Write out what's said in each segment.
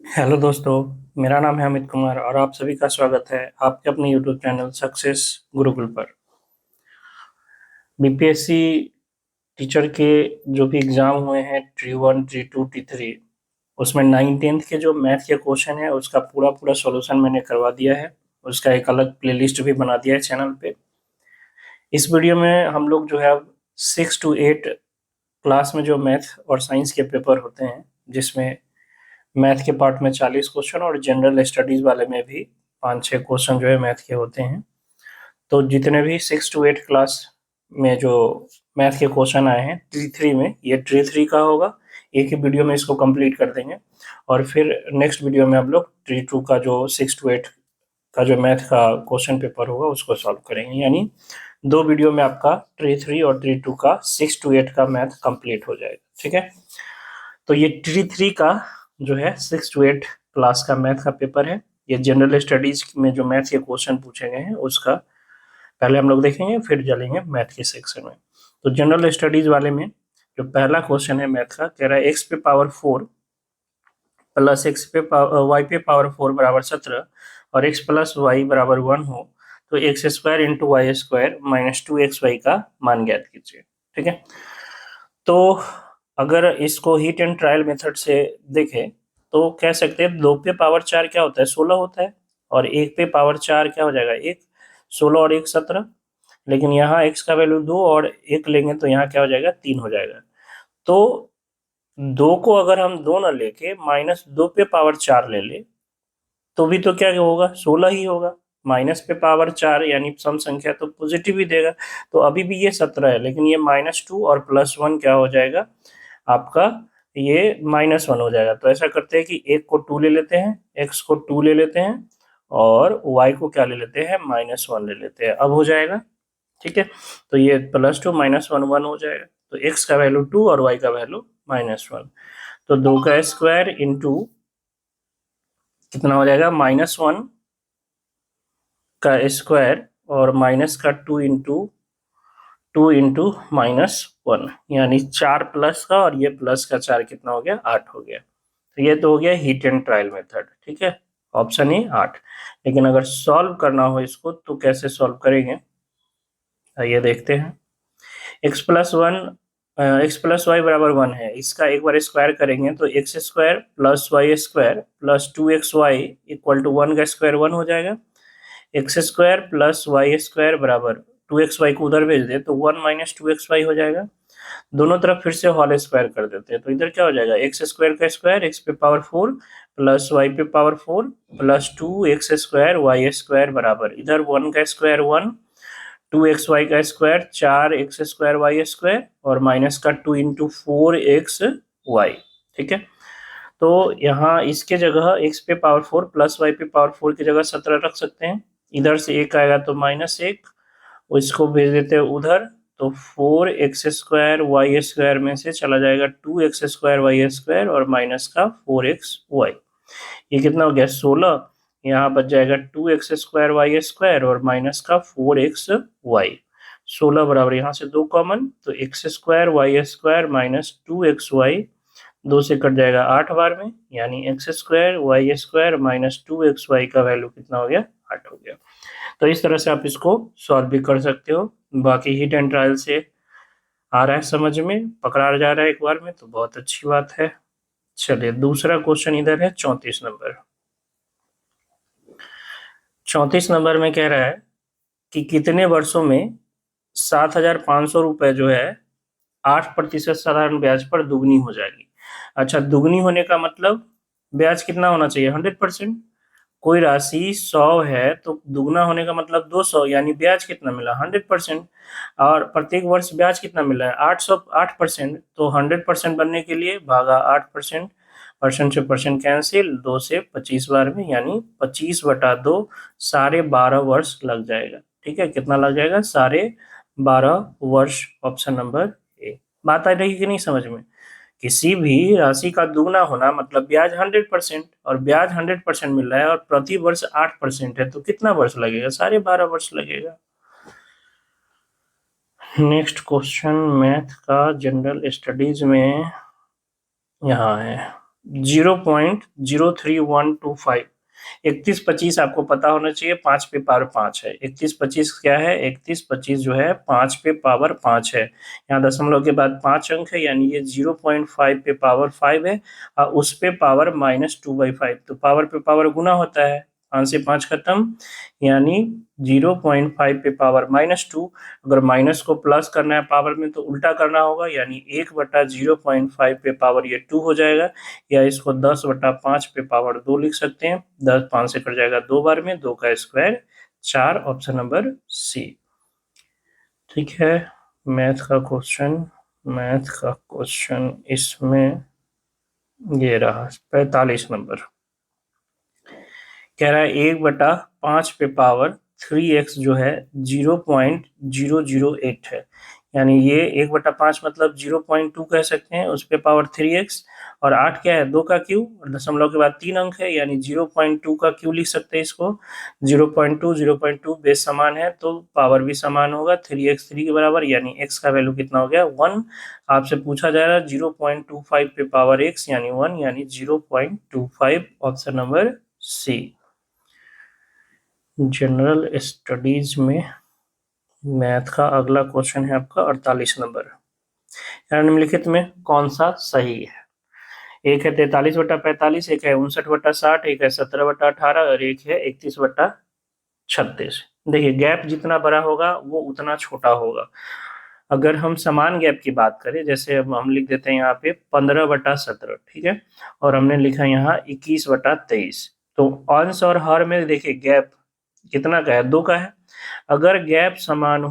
Hello दोस्तों। मेरा नाम है अमित कुमार और आप सभी का स्वागत है आपके अपने यूट्यूब चैनल सक्सेस गुरुकुल पर। बीपीएससी टीचर के जो भी एग्ज़ाम हुए हैं T1 T2 T3, उसमें 9th 10th के जो मैथ के क्वेश्चन है उसका पूरा पूरा सॉल्यूशन मैंने करवा दिया है। उसका एक अलग प्लेलिस्ट भी बना दिया है चैनल पे। इस वीडियो में हम लोग जो है 6 to 8 क्लास में जो मैथ और साइंस के पेपर होते हैं, जिसमें मैथ के पार्ट में 40 क्वेश्चन और जनरल स्टडीज वाले में भी 5-6 क्वेश्चन जो है मैथ के होते हैं। तो जितने भी 6 to 8 क्लास में जो मैथ के क्वेश्चन आए हैं T3 में, ये T3 का होगा। एक ही वीडियो में इसको कंप्लीट कर देंगे और फिर नेक्स्ट वीडियो में हम लोग T2 का जो 6 to 8 का जो मैथ का क्वेश्चन पेपर होगा उसको सॉल्व करेंगे। यानी 2 वीडियो में आपका T3 और T2 का 6 to 8 का मैथ कंप्लीट हो जाएगा। ठीक है, तो ये T3 का जो है 6 to 8 क्लास का मैथ का पेपर है। ये जनरल स्टडीज में जो मैथ के क्वेश्चन पूछे गए हैं उसका पहले हम लोग देखेंगे, फिर चलेंगे मैथ के सेक्शन में। तो जनरल स्टडीज वाले में जो पहला क्वेश्चन है मैथ का, कह रहा है x पे पावर 4 प्लस y पे पावर 4 बराबर 17 और x प्लस वाई बराबर 1 हो तो x square into y square minus 2xy का मान ज्ञात कीजिए। ठीक है, तो अगर इसको हीट एंड ट्रायल मेथड से देखें तो कह सकते हैं 2 पे पावर 4 क्या होता है, 16 होता है, और 1 पे पावर 4 क्या हो जाएगा, 1, 16 और 1 17। लेकिन यहाँ x का वैल्यू 2 और 1 लेंगे तो यहाँ क्या हो जाएगा, 3 हो जाएगा। तो 2 को अगर हम 2 ना लेके -2 पे पावर 4 ले ले तो भी तो क्या होगा, 16 ही होगा। माइनस पे पावर 4 यानी सम संख्या तो पॉजिटिव ही देगा। तो अभी भी ये 17 है, लेकिन ये -2 और +1 क्या हो जाएगा आपका, ये -1 हो जाएगा। तो ऐसा करते हैं कि एक को 2 ले लेते हैं, x को 2 ले लेते हैं और y को क्या ले लेते हैं, -1 ले लेते हैं। अब हो जाएगा, ठीक है। तो ये +2 -1 1 हो जाएगा। तो x का वैल्यू 2 और y का वैल्यू -1। तो 2 का स्क्वायर इंटू कितना हो जाएगा, -1 का स्क्वायर और माइनस का 2 इंटू -1, यानी 4 प्लस का और ये प्लस का 4 कितना हो गया, 8 हो गया। तो ये तो हो गया हीट एंड ट्रायल मेथड। ठीक है, ऑप्शन ए 8। लेकिन अगर सॉल्व करना हो इसको तो कैसे सॉल्व करेंगे, ये देखते हैं। एक्स प्लस वाई बराबर 1 है, इसका एक बार स्क्वायर करेंगे तो x square plus y square plus 2xy equal to 1 का स्क्वायर 1 हो जाएगा। X square plus y square बराबर 2xy को उधर भेज दे तो 1 माइनस 2xy हो जाएगा। दोनों तरफ फिर से होल स्क्वायर कर देते हैं तो इधर क्या हो जाएगा, एक्स स्क्वायर का स्क्वायर एक्स पे पावर 4 प्लस वाई पे power 4 plus 2x square y square बराबर इधर 1 का स्क्वायर 1, 2xy का square 4x square y square और माइनस का 2 इंटू 4xy। ठीक है, तो यहाँ इसके जगह x पे पावर 4 प्लस y पे पावर 4 की जगह 17 रख सकते हैं। इधर से 1 आएगा तो -1, इसको भेज देते हैं उधर तो 4x स्क्वायर वाई स्क्वायर में से चला जाएगा 2x स्क्वायर वाई स्क्वायर और माइनस का 4xy। ये कितना हो गया, 16। यहाँ बच जाएगा 2x स्क्वायर वाई स्क्वायर और माइनस का 4xy। 16 बराबर यहाँ से 2 कॉमन तो x square y square minus 2xy, 2 से कट जाएगा 8 बार में, यानी x square y square minus 2xy का वैल्यू कितना हो गया, 8 हो गया। तो इस तरह से आप इसको सॉल्व भी कर सकते हो। बाकी हिट एंड ट्रायल से आ रहा है समझ में, पकड़ा जा रहा है एक बार में, तो बहुत अच्छी बात है। चलिए दूसरा क्वेश्चन इधर है 34 नंबर। 34 नंबर में कह रहा है कि कितने वर्षों में 7,500 रुपए जो है 8% साधारण ब्याज पर दुगनी हो जाएगी। अच्छा, दुगनी होने का मतलब ब्याज कितना होना चाहिए, 100%। कोई राशि 100 है तो दुगना होने का मतलब 200, यानी ब्याज कितना मिला, 100%। और प्रत्येक वर्ष ब्याज कितना मिला है, 8%। तो 100% बनने के लिए भागा 8%, परसेंट से परसेंट कैंसिल, 2 से 25 बार में, यानी 25/2 12.5 वर्ष लग जाएगा। ठीक है, कितना लग जाएगा, 12.5 वर्ष। ऑप्शन नंबर ए। बात आ रही कि नहीं समझ में। किसी भी राशि का दुगना होना मतलब ब्याज 100%, और ब्याज 100% मिल रहा है और प्रति वर्ष 8% है तो कितना वर्ष लगेगा, 12.5 वर्ष लगेगा। नेक्स्ट क्वेश्चन मैथ का जनरल स्टडीज में यहाँ है। 0.03125। 3125 आपको पता होना चाहिए, 5 पे पावर 5 है। 3125 क्या है? 3125 जो है 5 पे पावर 5 है। यहाँ दशमलव के बाद 5 अंक है, यानी ये 0.5 पे पावर 5 है और उस पे पावर -2/5। तो पावर पे पावर गुना होता है, 5 से 5 खत्म, यानी 0.5 पे पावर -2। अगर माइनस को प्लस करना है पावर में तो उल्टा करना होगा, यानी 1/0.5 पे पावर ये 2 हो जाएगा, या इसको 10/5 पे पावर 2 लिख सकते हैं। 10 5 से कट जाएगा 2 बार में, 2 का स्क्वायर 4, ऑप्शन नंबर सी। ठीक है, मैथ का क्वेश्चन इसमें ये रहा 45 नंबर। कह रहा है 1/5 पे पावर 3x जो है 0.008 है, यानी ये 1/5 मतलब 0.2 कह सकते हैं, उस पे पावर 3x, और 8 क्या है? 2 का क्यूब, और दशमलव के बाद 3 अंक है, यानी 0.2 का क्यूब लिख सकते हैं इसको। 0.2 बेस समान है तो पावर भी समान होगा, 3x 3 के बराबर, यानी x का वैल्यू कितना हो गया? 1। आपसे पूछा जा रहा है 0.25 पे पावर x यानी 1, यानी 0.25, option number C. General studies में मैथ का अगला क्वेश्चन है आपका 48 नंबर। निम्नलिखित में कौन सा सही है? एक है 43/45, एक है 59/60, एक है 17/18 और एक है 31/36। देखिए, गैप जितना बड़ा होगा वो उतना छोटा होगा। अगर हम समान गैप की बात करें, जैसे अब हम लिख देते हैं यहाँ पे 15/17, ठीक है, और हमने लिखा यहाँ 21/23, तो अंश और हर में देखिए गैप कितना का है? 2 का है। अगर गैप समान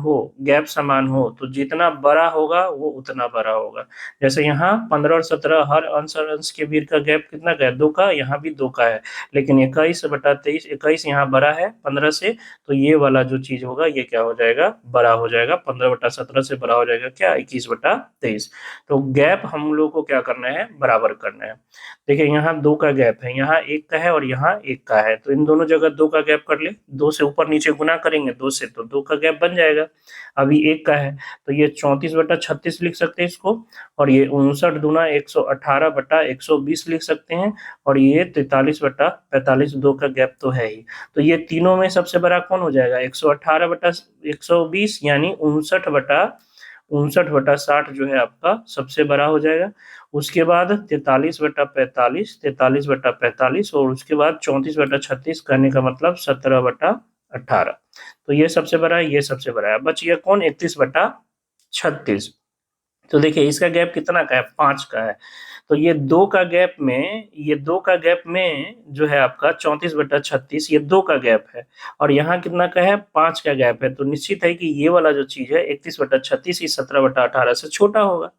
हो तो जितना बड़ा होगा वो उतना बड़ा होगा। जैसे यहाँ 15 और 17 हर अंश और अंश के बीच का गैप कितना का है? 2 का, यहाँ भी 2 का है। लेकिन 21/23, 21 यहाँ बड़ा है 15 से, तो ये वाला जो चीज होगा ये क्या हो जाएगा? बड़ा हो जाएगा। 15/17 से बड़ा हो जाएगा क्या? 21/23। तो गैप हम लोग को क्या करना है? बराबर करना है। देखिए, यहाँ 2 का गैप है, यहाँ 1 का है और यहाँ 1 का है, तो इन दोनों जगह 2 का गैप कर ले। 2 से ऊपर नीचे गुना करेंगे 2 से, तो 2 का गैप बन जाएगा। अभी 1 का है तो ये 34/36 लिख सकते हैं इसको, और ये 59 दूना 118/120 लिख सकते हैं, और ये 43/45, 2 का गैप तो है ही। तो ये तीनों में सबसे बड़ा कौन हो जाएगा? 118/120, यानी 59/60 जो है आपका सबसे बड़ा हो जाएगा। उसके बाद 43/45, 43/45, और उसके बाद 34/36, कहने का मतलब 17/18। तो ये सबसे बड़ा है, ये सबसे बड़ा है। बच गया कौन? 31/36। तो देखिए इसका गैप कितना का है? 5 का है। तो ये दो का गैप में जो है आपका 34/36, ये 2 का गैप है, और यहाँ कितना का है? 5 का गैप है। तो निश्चित है कि ये वाला जो चीज है 31/36 इस 17/18 से छोटा होगा।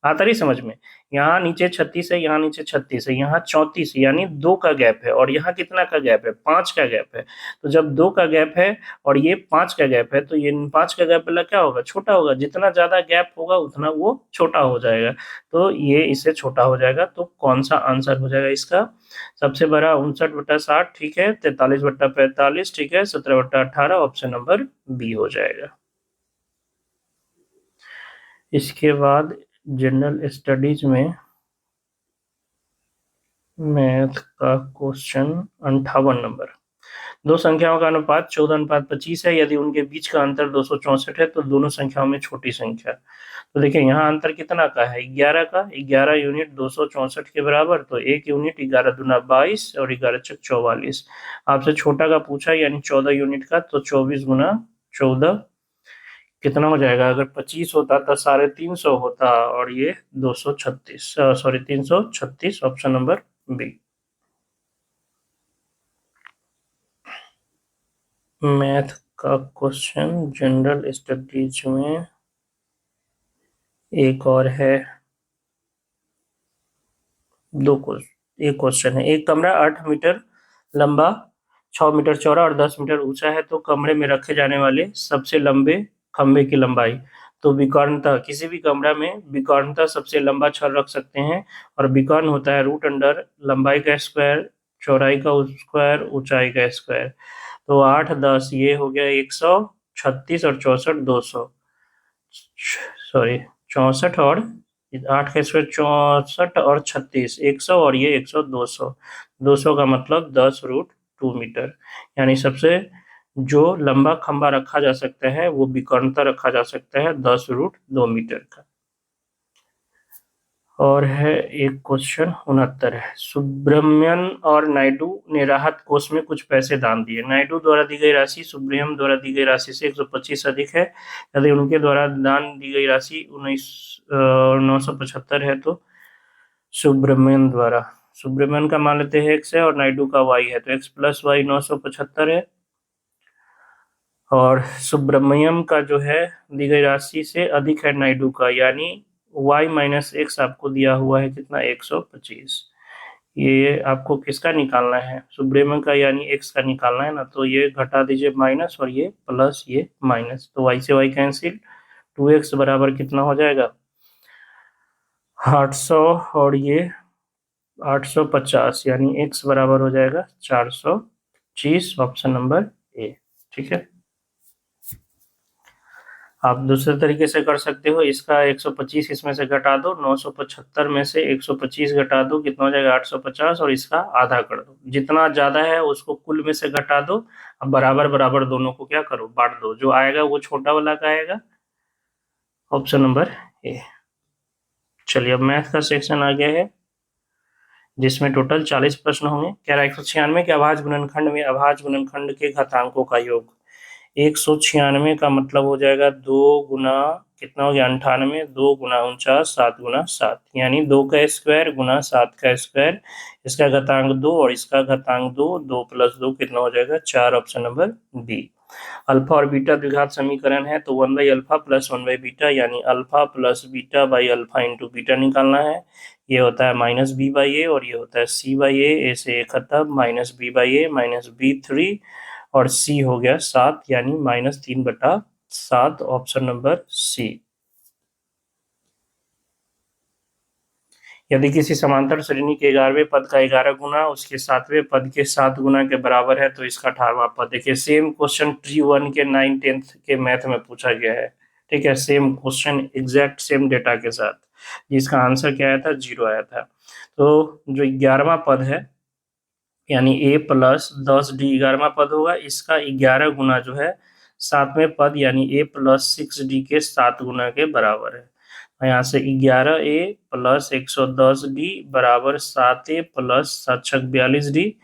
आता रही समझ में? यहाँ नीचे 36 है, यहाँ नीचे 36 है, यहाँ 34, यानी 2 का गैप है, और यहाँ कितना का गैप है? 5 का गैप है। तो जब 2 का गैप है और ये 5 का गैप है, तो ये 5 का गैप वाला क्या होगा? छोटा होगा। जितना ज्यादा गैप होगा उतना वो छोटा हो जाएगा, तो ये इससे छोटा हो जाएगा। तो कौन सा आंसर हो जाएगा इसका? सबसे बड़ा 59/60, ठीक है, 43/45, ठीक है, 17/18, ऑप्शन नंबर बी हो जाएगा। इसके बाद जनरल स्टडीज में मैथ का क्वेश्चन 58 नंबर। दो संख्याओं का अनुपात 14:25 है, यदि उनके बीच का अंतर 264 है तो दोनों संख्याओं में छोटी संख्या। तो देखिए यहाँ अंतर कितना का है? 11 का। 11 यूनिट 264 के बराबर, तो 1 यूनिट 11 दूना 22 और 11 छक 44। आपसे छोटा का पूछा, यानी 14 यूनिट का, तो 24 गुना 14 कितना हो जाएगा? अगर 25 होता तो 350 होता, और ये 236, sorry 336, option number B. Math का क्वेश्चन जनरल स्टडीज में एक और है, एक क्वेश्चन है। एक कमरा 8 मीटर लंबा, 6 मीटर चौड़ा और 10 मीटर ऊंचा है, तो कमरे में रखे जाने वाले सबसे लंबे खंभे की लंबाई। तो विकर्णता, किसी भी कमरा में विकर्णता सबसे लंबा छड़ रख सकते हैं, और विकर्ण होता है रूट अंडर लंबाई का स्क्वायर, चौड़ाई का स्क्वायर, ऊंचाई का स्क्वायर। तो 8 10 ये हो गया 136, और 64 200, सॉरी 64 और 8 का स्क्वायर 64 और 36, 100 और ये 100, 200। 200 का मतलब 10√2 मीटर। यानी सबसे जो लंबा खंबा रखा जा सकता है वो विकर्णता रखा जा सकता है 10√2 मीटर का। और है एक क्वेश्चन 69 है, सुब्रमण्यन और नायडू ने राहत कोष में कुछ पैसे दान दिए। नायडू द्वारा दी गई राशि सुब्रमण्यम द्वारा दी गई राशि से 125 अधिक है। यदि उनके द्वारा दान दी गई राशि 975 है तो सुब्रमण्यन द्वारा, सुब्रमण्यन का मान लेते हैं x है और नायडू का y है, तो x प्लस वाई 975 है। और सुब्रमण्यम का जो है दी गई राशि से अधिक है नायडू का, यानी y माइनस एक्स आपको दिया हुआ है कितना, 125। ये आपको किसका निकालना है, सुब्रमण्यम का यानी x का निकालना है ना, तो ये घटा दीजिए माइनस और ये प्लस ये माइनस, तो y से y कैंसिल, 2x बराबर कितना हो जाएगा 800 और ये 850, यानी x बराबर हो जाएगा 425, ऑप्शन नंबर ए। ठीक है, आप दूसरे तरीके से कर सकते हो, इसका 125 इसमें से घटा दो, 975 में से 125 घटा दो, कितना हो जाएगा 850, और इसका आधा कर दो, जितना ज्यादा है उसको कुल में से घटा दो। अब बराबर बराबर दोनों को क्या करो, बांट दो, जो आएगा वो छोटा वाला का आएगा, ऑप्शन नंबर ए। चलिए अब मैथ का सेक्शन आ गया है जिसमें टोटल 40 प्रश्न होंगे। कह रहा है 196 के अभाज्य गुणनखंड में अभाज्य गुणनखंड के घातांकों का योग। 196 का मतलब हो जाएगा 2 गुना कितना हो गया 98, 2 गुना 49, 7 गुना 7, यानी 2 का स्क्वायर गुना 7 का स्क्वायर, इसका घातांक 2 और इसका घातांक 2, 2 प्लस 2 कितना हो जाएगा 4, ऑप्शन नंबर बी। अल्फा और बीटा द्विघात समीकरण है, तो 1 by alpha plus 1 by beta, यानी alpha plus beta by alpha into beta निकालना है। ये होता है माइनस बी बाई ए और ये होता है सी बाई ए से ए खत्म, minus B by A minus बी3 और सी हो गया 7, यानी -3/7, ऑप्शन नंबर सी। यदि किसी समांतर श्रेणी के 11वें पद का 11 गुना उसके 7वें पद के 7 गुना के बराबर है तो इसका 18वां पद। देखिए सेम क्वेश्चन ट्री 1 के 9 10th के मैथ में पूछा गया है। ठीक है, same question exact same data के साथ, जिसका आंसर क्या आया था 0 आया था। तो जो 11वां पद है यानी a प्लस 10d 11वां पद होगा, इसका 11 गुना जो है 7वें पद यानी a प्लस 6d के 7 गुना के बराबर है। यहाँ से 11a प्लस 110d बराबर 7a प्लस 7×42d,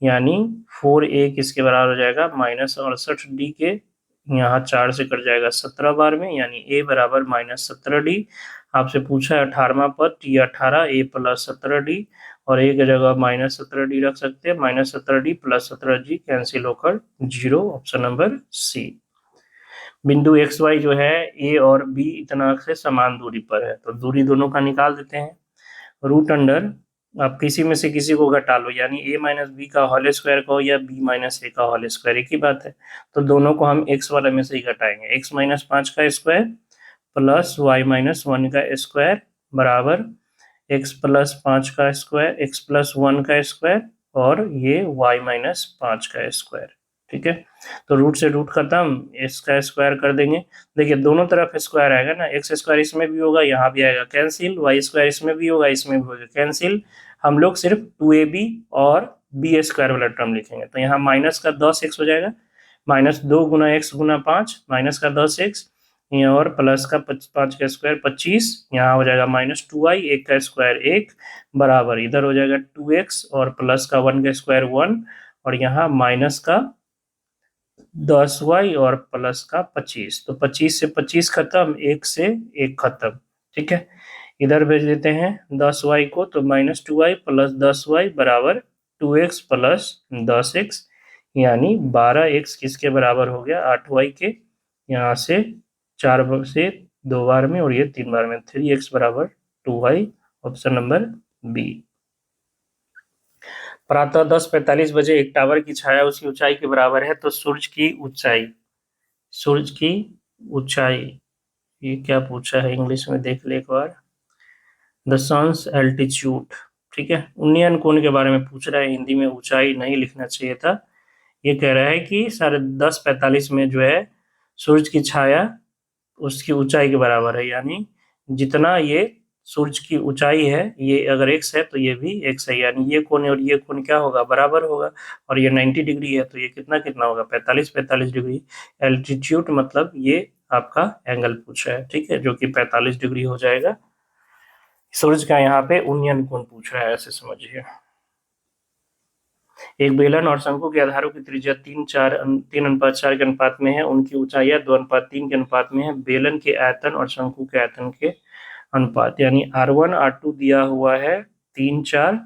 यानी 4a किसके बराबर हो जाएगा -68d के, यहाँ 4 से कट जाएगा 17 बार में, यानी a बराबर -17d। आपसे पूछा है 18वां पद, t 18 a प्लस 17d, और एक जगह -17d रख सकते हैं, -17d प्लस 17d कैंसिल होकर 0, ऑप्शन नंबर सी। बिंदु एक्स वाई जो है ए और बी इतना से समान दूरी पर है, तो दूरी दोनों का निकाल देते हैं। रूट अंडर आप किसी में से किसी को घटा लो, यानी a माइनस बी का होल स्क्वायर का हो या b माइनस ए का होल स्क्वायर, एक ही बात है, तो दोनों को हम x वाले में से ही घटाएंगे। x माइनस 5 का स्क्वायर प्लस y माइनस 1 का स्क्वायर बराबर x प्लस 5 का स्क्वायर, x प्लस 1 का स्क्वायर और ये y माइनस 5 का स्क्वायर। ठीक है, तो रूट से रूट खत्म, इसका स्क्वायर कर देंगे। देखिए दोनों तरफ स्क्वायर आएगा ना, एक्स स्क्वायर इसमें भी होगा यहाँ भी आएगा कैंसिल, वाई स्क्वायर इसमें भी होगा इसमें भी होगा कैंसिल। हम लोग सिर्फ 2ab और बी स्क्वायर वाला टर्म लिखेंगे, तो यहाँ माइनस का 10x हो जाएगा, -2 गुना x गुना 5 माइनस का 10x, और प्लस का 5 का स्क्वायर 25, यहाँ हो जाएगा -2i, 1 का स्क्वायर 1 बराबर इधर हो जाएगा 2x और प्लस का 1 का स्क्वायर 1, और यहाँ माइनस का 10y और प्लस का 25, तो 25 से 25 खत्म, 1 से 1 खत्म। ठीक है, इधर भेज देते हैं 10y को, तो -2y प्लस 10y बराबर 2x प्लस 10x, यानी 12x किसके बराबर हो गया 8y के, यहाँ से 4 से 2 बार में और ये 3 बार में, 3x बराबर 2y, ऑप्शन नंबर बी। प्रातः 10:45 बजे एक टावर की छाया उसकी ऊंचाई के बराबर है, तो सूर्य की ऊंचाई ये क्या पूछा है इंग्लिश में देख ले एक बार, द सन्स एल्टीट्यूड। ठीक है, उन्नयन कोण के बारे में पूछ रहा है, हिंदी में ऊंचाई नहीं लिखना चाहिए था। ये कह रहा है कि 10:45 में जो है सूर्य की छाया उसकी ऊंचाई के बराबर है, यानी जितना ये सूर्य की ऊंचाई है, ये अगर x है तो ये भी x है, यानी ये कोण और ये कोण क्या होगा, बराबर होगा। और ये 90 डिग्री है तो ये कितना कितना होगा, 45 डिग्री। एल्टीट्यूड मतलब ये आपका एंगल पूछा है, ठीक है, जो कि 45 डिग्री हो जाएगा। सूर्य का यहाँ पे उन्नयन कोण पूछ रहा है, ऐसे समझिए। एक बेलन और शंकु के आधारों की त्रिज्या 3:4 के अनुपात में है, उनकी ऊंचाइयां 2:3 के अनुपात में है। बेलन के आयतन और शंकु के आयतन के अनुपात, यानी R1 R2 दिया हुआ है 3:4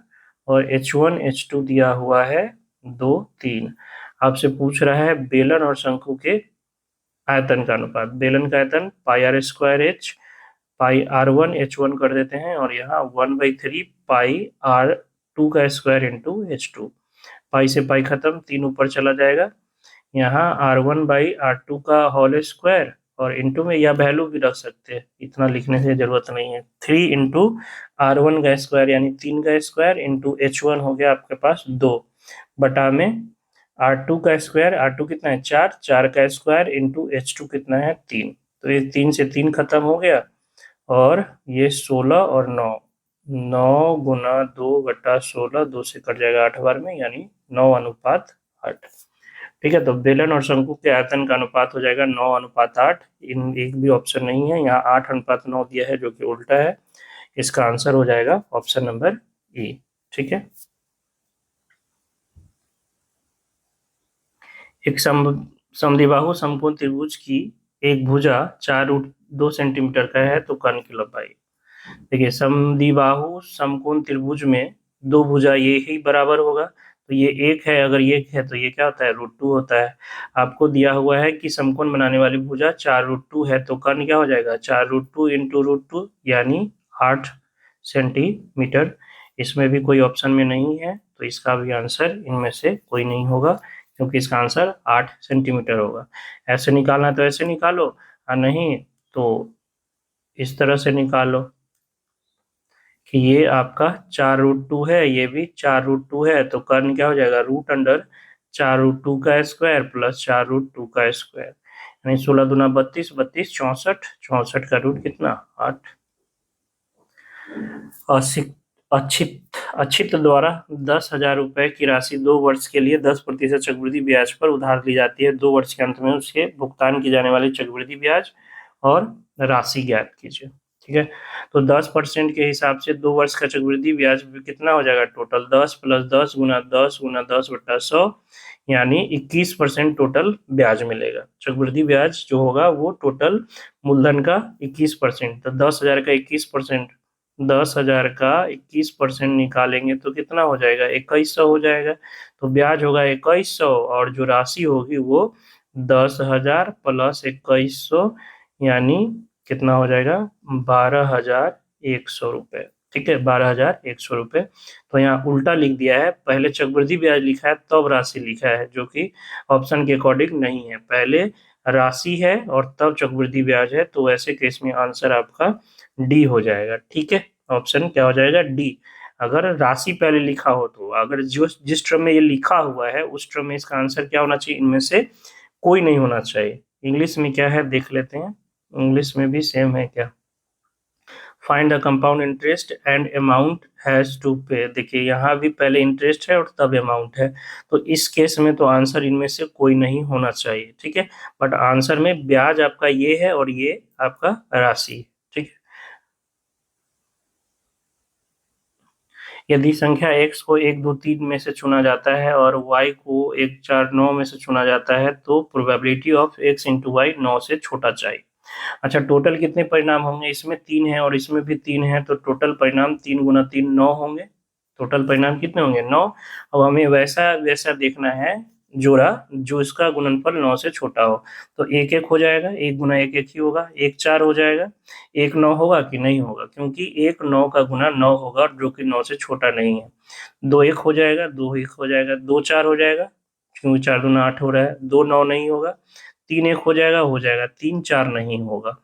और H1 H2 दिया हुआ है 2:3। आपसे पूछ रहा है बेलन और शंकु के आयतन का अनुपात। बेलन का आयतन πr²h, πr1 h1 कर देते हैं, और यहाँ 1/3 πr2 का स्क्वायर इंटू h2। पाई से पाई खत्म, 3 ऊपर चला जाएगा। यहाँ R1/R2 का होल स्क्वायर, और इंटू में या वैल्यू भी रख सकते हैं, इतना लिखने से जरूरत नहीं है। 3 इंटू R1 का स्क्वायर यानी 3 का स्क्वायर इंटू H1 हो गया आपके पास 2, बटा में R2 का स्क्वायर, R2 कितना है 4, 4 का स्क्वायर इंटू H2 कितना है 3। तो ये 3 से 3 खत्म हो गया, और ये 16 और 9, 9 गुना 2/16, 2 से कट जाएगा 8 बार में, यानी 9:8। ठीक है, तो बेलन और शंकु के आयतन का अनुपात हो जाएगा 9:8। इन एक भी ऑप्शन नहीं है, यहाँ 8:9 दिया है जो कि उल्टा है। इसका आंसर हो जाएगा ऑप्शन नंबर ए। ठीक है, एक समद्विबाहु समकोण त्रिभुज की एक भुजा 4√2 सेंटीमीटर का है, तो कर्ण की लंबाई। देखिए, समद्विबाहु समकोण त्रिभुज में दो भुजा ये ही बराबर होगा, तो ये एक है, अगर ये है तो ये क्या होता है, √2 होता है। आपको दिया हुआ है कि समकोण बनाने वाली भुजा 4√2 है, तो कर्ण क्या हो जाएगा, 4√2 इंटू √2 यानी 8 सेंटीमीटर। इसमें भी कोई ऑप्शन में नहीं है, तो इसका भी आंसर इनमें से कोई नहीं होगा, क्योंकि इसका आंसर 8 सेंटीमीटर होगा। ऐसे निकालना तो ऐसे निकालो, और नहीं तो इस तरह से निकालो कि ये आपका 4√2 है, ये भी 4√2 है, तो कर्ण क्या हो जाएगा, √4√2 का स्क्वायर प्लस 4√2 का स्क्वायर, यानी 16 दूना 32, 32 64, 64 का रूट कितना 8। अक्षित द्वारा 10,000 रुपए की राशि 2 वर्ष के लिए 10% चक्रवृद्धि ब्याज पर उधार ली जाती है। 2 वर्ष के अंत में उसके भुगतान की जाने वाली चक्रवृद्धि ब्याज और राशि ज्ञात कीजिए। ठीक है, तो 10% के हिसाब से 2 वर्ष का चक्रवृद्धि ब्याज कितना हो जाएगा, टोटल 10 + 10 गुना 10 गुना 10/100, यानी 21% टोटल ब्याज मिलेगा। चक्रवृद्धि ब्याज जो होगा वो टोटल मूलधन का 21%, तो 10,000 का 21%, 10,000 का 21% निकालेंगे तो कितना हो जाएगा, 2100 हो जाएगा। तो ब्याज होगा 2100, और जो राशि होगी वो 10,000 प्लस 2100, यानी कितना हो जाएगा, 12,100 रुपए। ठीक है, 12,100 रुपए। तो यहाँ उल्टा लिख दिया है, पहले चक्रवृद्धि ब्याज लिखा है तब राशि लिखा है, जो कि ऑप्शन के अकॉर्डिंग नहीं है। पहले राशि है और तब चक्रवृद्धि ब्याज है, तो ऐसे केस में आंसर आपका डी हो जाएगा। ठीक है, ऑप्शन क्या हो जाएगा, डी। अगर राशि पहले लिखा हो तो, अगर जिस टर्म में ये लिखा हुआ है उस टर्म में इसका आंसर क्या होना चाहिए, इनमें से कोई नहीं होना चाहिए। इंग्लिश में क्या है देख लेते हैं, इंग्लिश में भी सेम है क्या। Find the compound interest and amount has to pay. देखिए, यहाँ भी पहले इंटरेस्ट है और तब अमाउंट है, तो इस केस में तो आंसर इनमें से कोई नहीं होना चाहिए। ठीक है, बट आंसर में ब्याज आपका ये है और ये आपका राशि। ठीक है, यदि संख्या x को 1 2 3 में से चुना जाता है और y को 1 4 9 में से चुना जाता है, तो probability of x into y 9 से छोटा चाहिए। अच्छा, टोटल कितने परिणाम होंगे, इसमें 3 है और इसमें भी 3 है, तो टोटल परिणाम 3 गुना 3 9 होंगे। टोटल परिणाम कितने होंगे, 9। अब हमें वैसा वैसा देखना है जोड़ा जो इसका गुणनफल 9 से छोटा हो, तो 1 1 हो जाएगा, 1 गुना 1 1 ही होगा। 1 4 हो जाएगा, 1 9 होगा कि नहीं होगा, क्योंकि 1 9 का गुना 9 होगा जो कि 9 से छोटा नहीं है। 2 1 हो जाएगा, 2 1 हो जाएगा, 2 4 हो जाएगा, क्योंकि 4 दूना 8 हो रहा है। 2 9 नहीं होगा, 3 1 हो जाएगा, 3 4 नहीं होगा,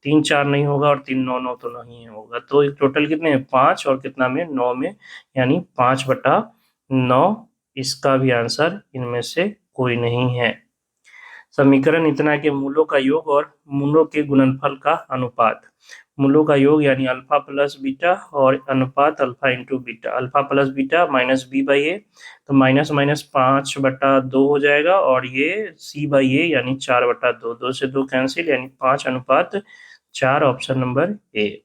3 4 नहीं होगा, और 3 9 9 तो नहीं होगा। तो टोटल कितने हैं, 5, और कितना में 9 में, यानी 5/9। इसका भी आंसर इनमें से कोई नहीं है। समीकरण इतना के मूलों का योग और मूलों के गुणनफल का अनुपात। मूलों का योग यानी अल्फा प्लस बीटा और अनुपात alpha into beta, alpha plus beta minus B by A, तो माइनस माइनस 5/2 हो जाएगा, और ये सी बाई ए यानी 4/2, 2 से 2 कैंसिल यानी 5:4, ऑप्शन नंबर ए।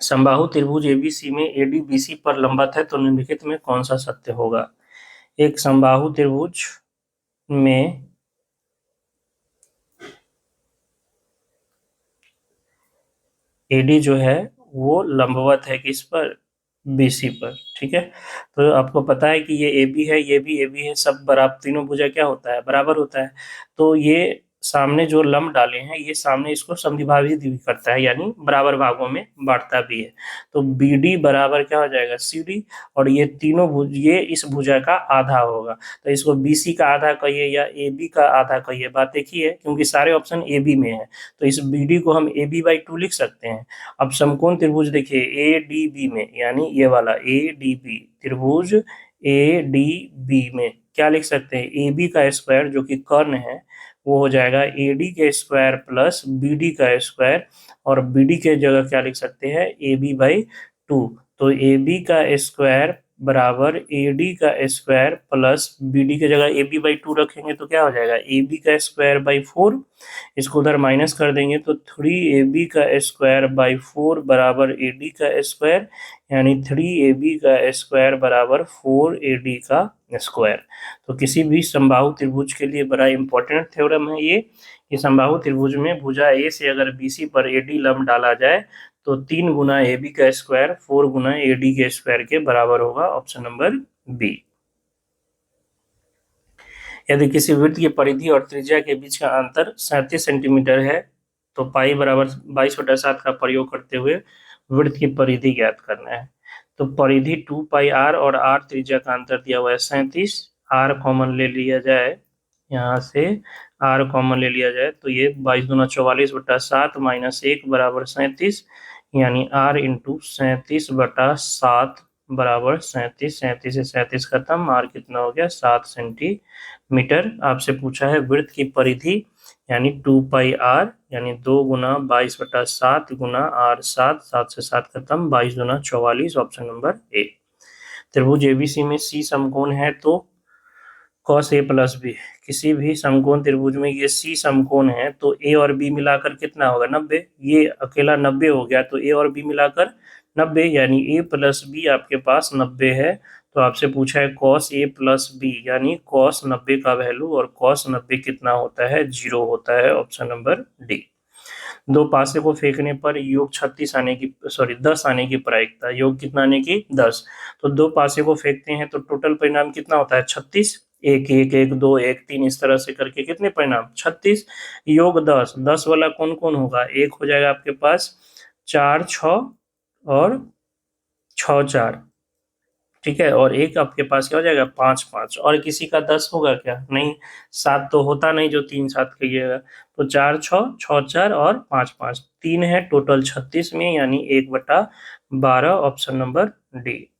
समबाहु त्रिभुज एबीसी में एडी बीसी पर लंबवत है तो निम्नलिखित में कौन सा सत्य होगा। एक समबाहु त्रिभुज में एडी जो है वो लंबवत है किस पर, बीसी पर, ठीक है। तो आपको पता है कि ये ए बी है, ये भी ए बी है, सब बराबर, तीनों भुजा क्या होता है, बराबर होता है। तो ये सामने जो लंब डाले हैं ये सामने इसको समद्विभाजित भी करता है, यानी बराबर भागों में बांटता भी है। तो बी डी बराबर क्या हो जाएगा, सी डी, और ये तीनों भुज ये इस भुजा का आधा होगा। तो इसको बी सी का आधा कहिए या ए बी का आधा कहिए, बात एक ही है, क्योंकि सारे ऑप्शन ए बी में है। तो इस बी डी को हम ए बी बाई 2 लिख सकते हैं। अब समकोण त्रिभुज देखिए ए डी बी में, यानी ये वाला ए डी बी त्रिभुज ए डी बी में क्या लिख सकते हैं, ए बी का स्क्वायर जो कि कर्ण है वो हो जाएगा ए डी के स्क्वायर प्लस बी डी का स्क्वायर, और बी डी के जगह क्या लिख सकते हैं, ए बी बाई 2। तो ए बी का स्क्वायर बराबर ए डी का स्क्वायर प्लस बी डी के जगह ए बी बाई 2 रखेंगे तो क्या हो जाएगा, ए बी का स्क्वायर बाई 4, इसको उधर माइनस कर देंगे तो 3ab का स्क्वायर बाई 4 बराबर ए डी का स्क्वायर, यानी 3ab का स्क्वायर बराबर 4ad का स्क्वायर। तो किसी भी समबाहु त्रिभुज के लिए बड़ा इंपॉर्टेंट थ्योरम है ये, कि समबाहु त्रिभुज में भुजा ए से अगर बीसी पर एडी लंब डाला जाए तो 3 गुना ए बी का स्क्वायर 4 गुना ए डी के स्क्वायर के बराबर होगा, ऑप्शन नंबर बी। यदि किसी वृत्त की परिधि और त्रिज्या के बीच का अंतर 37 सेंटीमीटर है तो पाई बराबर 22/7 का प्रयोग करते हुए वृत्त की परिधि ज्ञात करना है। तो परिधि 2πr और r त्रिज्या का अंतर दिया हुआ है 37, r कॉमन ले लिया जाए, यहाँ से r कॉमन ले लिया जाए तो ये 22 दूना 44/7 माइनस 1 बराबर 37, यानी r इंटू 37/7 बराबर 37, 37 से 37 खत्म, r कितना हो गया 7 सेंटीमीटर। आपसे पूछा है वृत्त की परिधि यानी 2πr, यानी 2 गुना 22/7 गुना r 7, 7 से 7 खत्म, 22 दूना 44, ऑप्शन नंबर ए। त्रिभुज एबीसी में सी समकोण है तो cos a प्लस बी, किसी भी समकोण त्रिभुज में ये सी समकोण है तो ए और बी मिलाकर कितना होगा 90, ये अकेला 90 हो गया तो ए और बी मिलाकर 90, यानी a प्लस बी आपके पास 90 है। तो आपसे पूछा है cos a प्लस बी, यानी cos 90 का वैल्यू, और cos 90 कितना होता है, 0 होता है, ऑप्शन नंबर डी। दो पासे को फेंकने पर योग 36 आने की, सॉरी 10 आने की प्रायिकता, योग कितना आने की 10। तो दो पासे को फेंकते हैं तो टोटल परिणाम कितना होता है 36, 1 1 1 2 1 3, इस तरह से करके कितने परिणाम 36, योग 10, 10 वाला कौन कौन होगा, एक हो जाएगा आपके पास 4 6 और 6 4, ठीक है, और एक आपके पास क्या हो जाएगा 5 5, और किसी का 10 होगा क्या, नहीं, 7 तो होता नहीं जो 3 7 कहिएगा, तो 4 6 6 4 और 5 5, 3 है टोटल 36 में, यानी 1/12, ऑप्शन नंबर डी।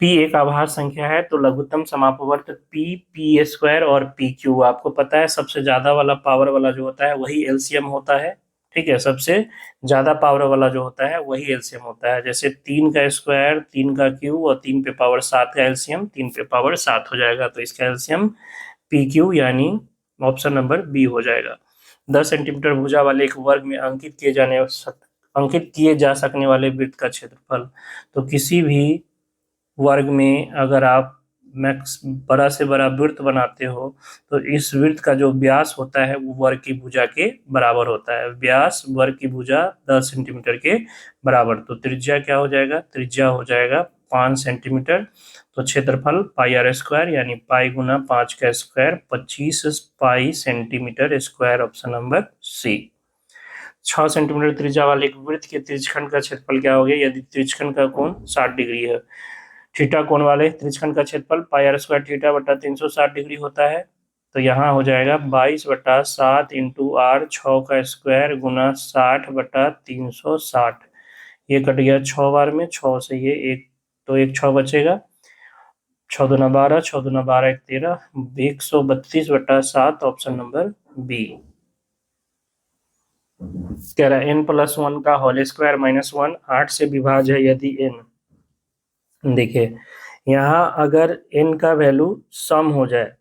P एक आभास संख्या है तो लघुत्तम समापवर्त P P स्क्वायर और PQ, आपको पता है सबसे ज्यादा वाला पावर वाला जो होता है वही एलसीएम होता है, ठीक है, सबसे ज्यादा पावर वाला जो होता है वही एलसीएम होता है। जैसे 3 का स्क्वायर 3 का क्यूब और 3 पे पावर 7 का एलसीएम 3 पे पावर 7 हो जाएगा, तो इसका एलसीएम PQ यानी ऑप्शन नंबर बी हो जाएगा। 10 सेंटीमीटर भुजा वाले एक वर्ग में अंकित किए जा सकने वाले वृत्त का क्षेत्रफल, तो किसी भी वर्ग में अगर आप मैक्स बड़ा से बड़ा वृत्त बनाते हो तो इस वृत्त का जो व्यास होता है वो वर्ग की भुजा के बराबर होता है, व्यास वर्ग की भुजा 10 सेंटीमीटर के बराबर। तो त्रिज्या क्या हो जाएगा, त्रिज्या हो जाएगा 5 सेंटीमीटर, तो क्षेत्रफल पाई आर स्क्वायर, यानी पाई गुना 5 का स्क्वायर 25 पाई centimetre square, option number C. 6 centimetre त्रिज्या वाले एक वृत्त के त्रिज्यखंड का क्षेत्रफल क्या हो गया, यदि त्रिज्यखंड का कोण 60 डिग्री है, थीटा कोण वाले त्रिज्यखंड का क्षेत्रफल पाई आर स्क्वायर थीटा बटा 360 डिग्री होता है, तो यहाँ हो जाएगा 22/7 इंटू आर 6 का स्क्वायर गुना 60/360, ये कट गया 6 बार में, 6 से ये एक, तो एक 6 बचेगा, 6 दूना 12, 6 दूना 12 1 13, 132/7, ऑप्शन नंबर बी। कह रहा है n+1 का होल स्क्वायर -1 8 से विभाज्य है यदि n। देखिए यहाँ अगर n का वैल्यू सम हो जाए,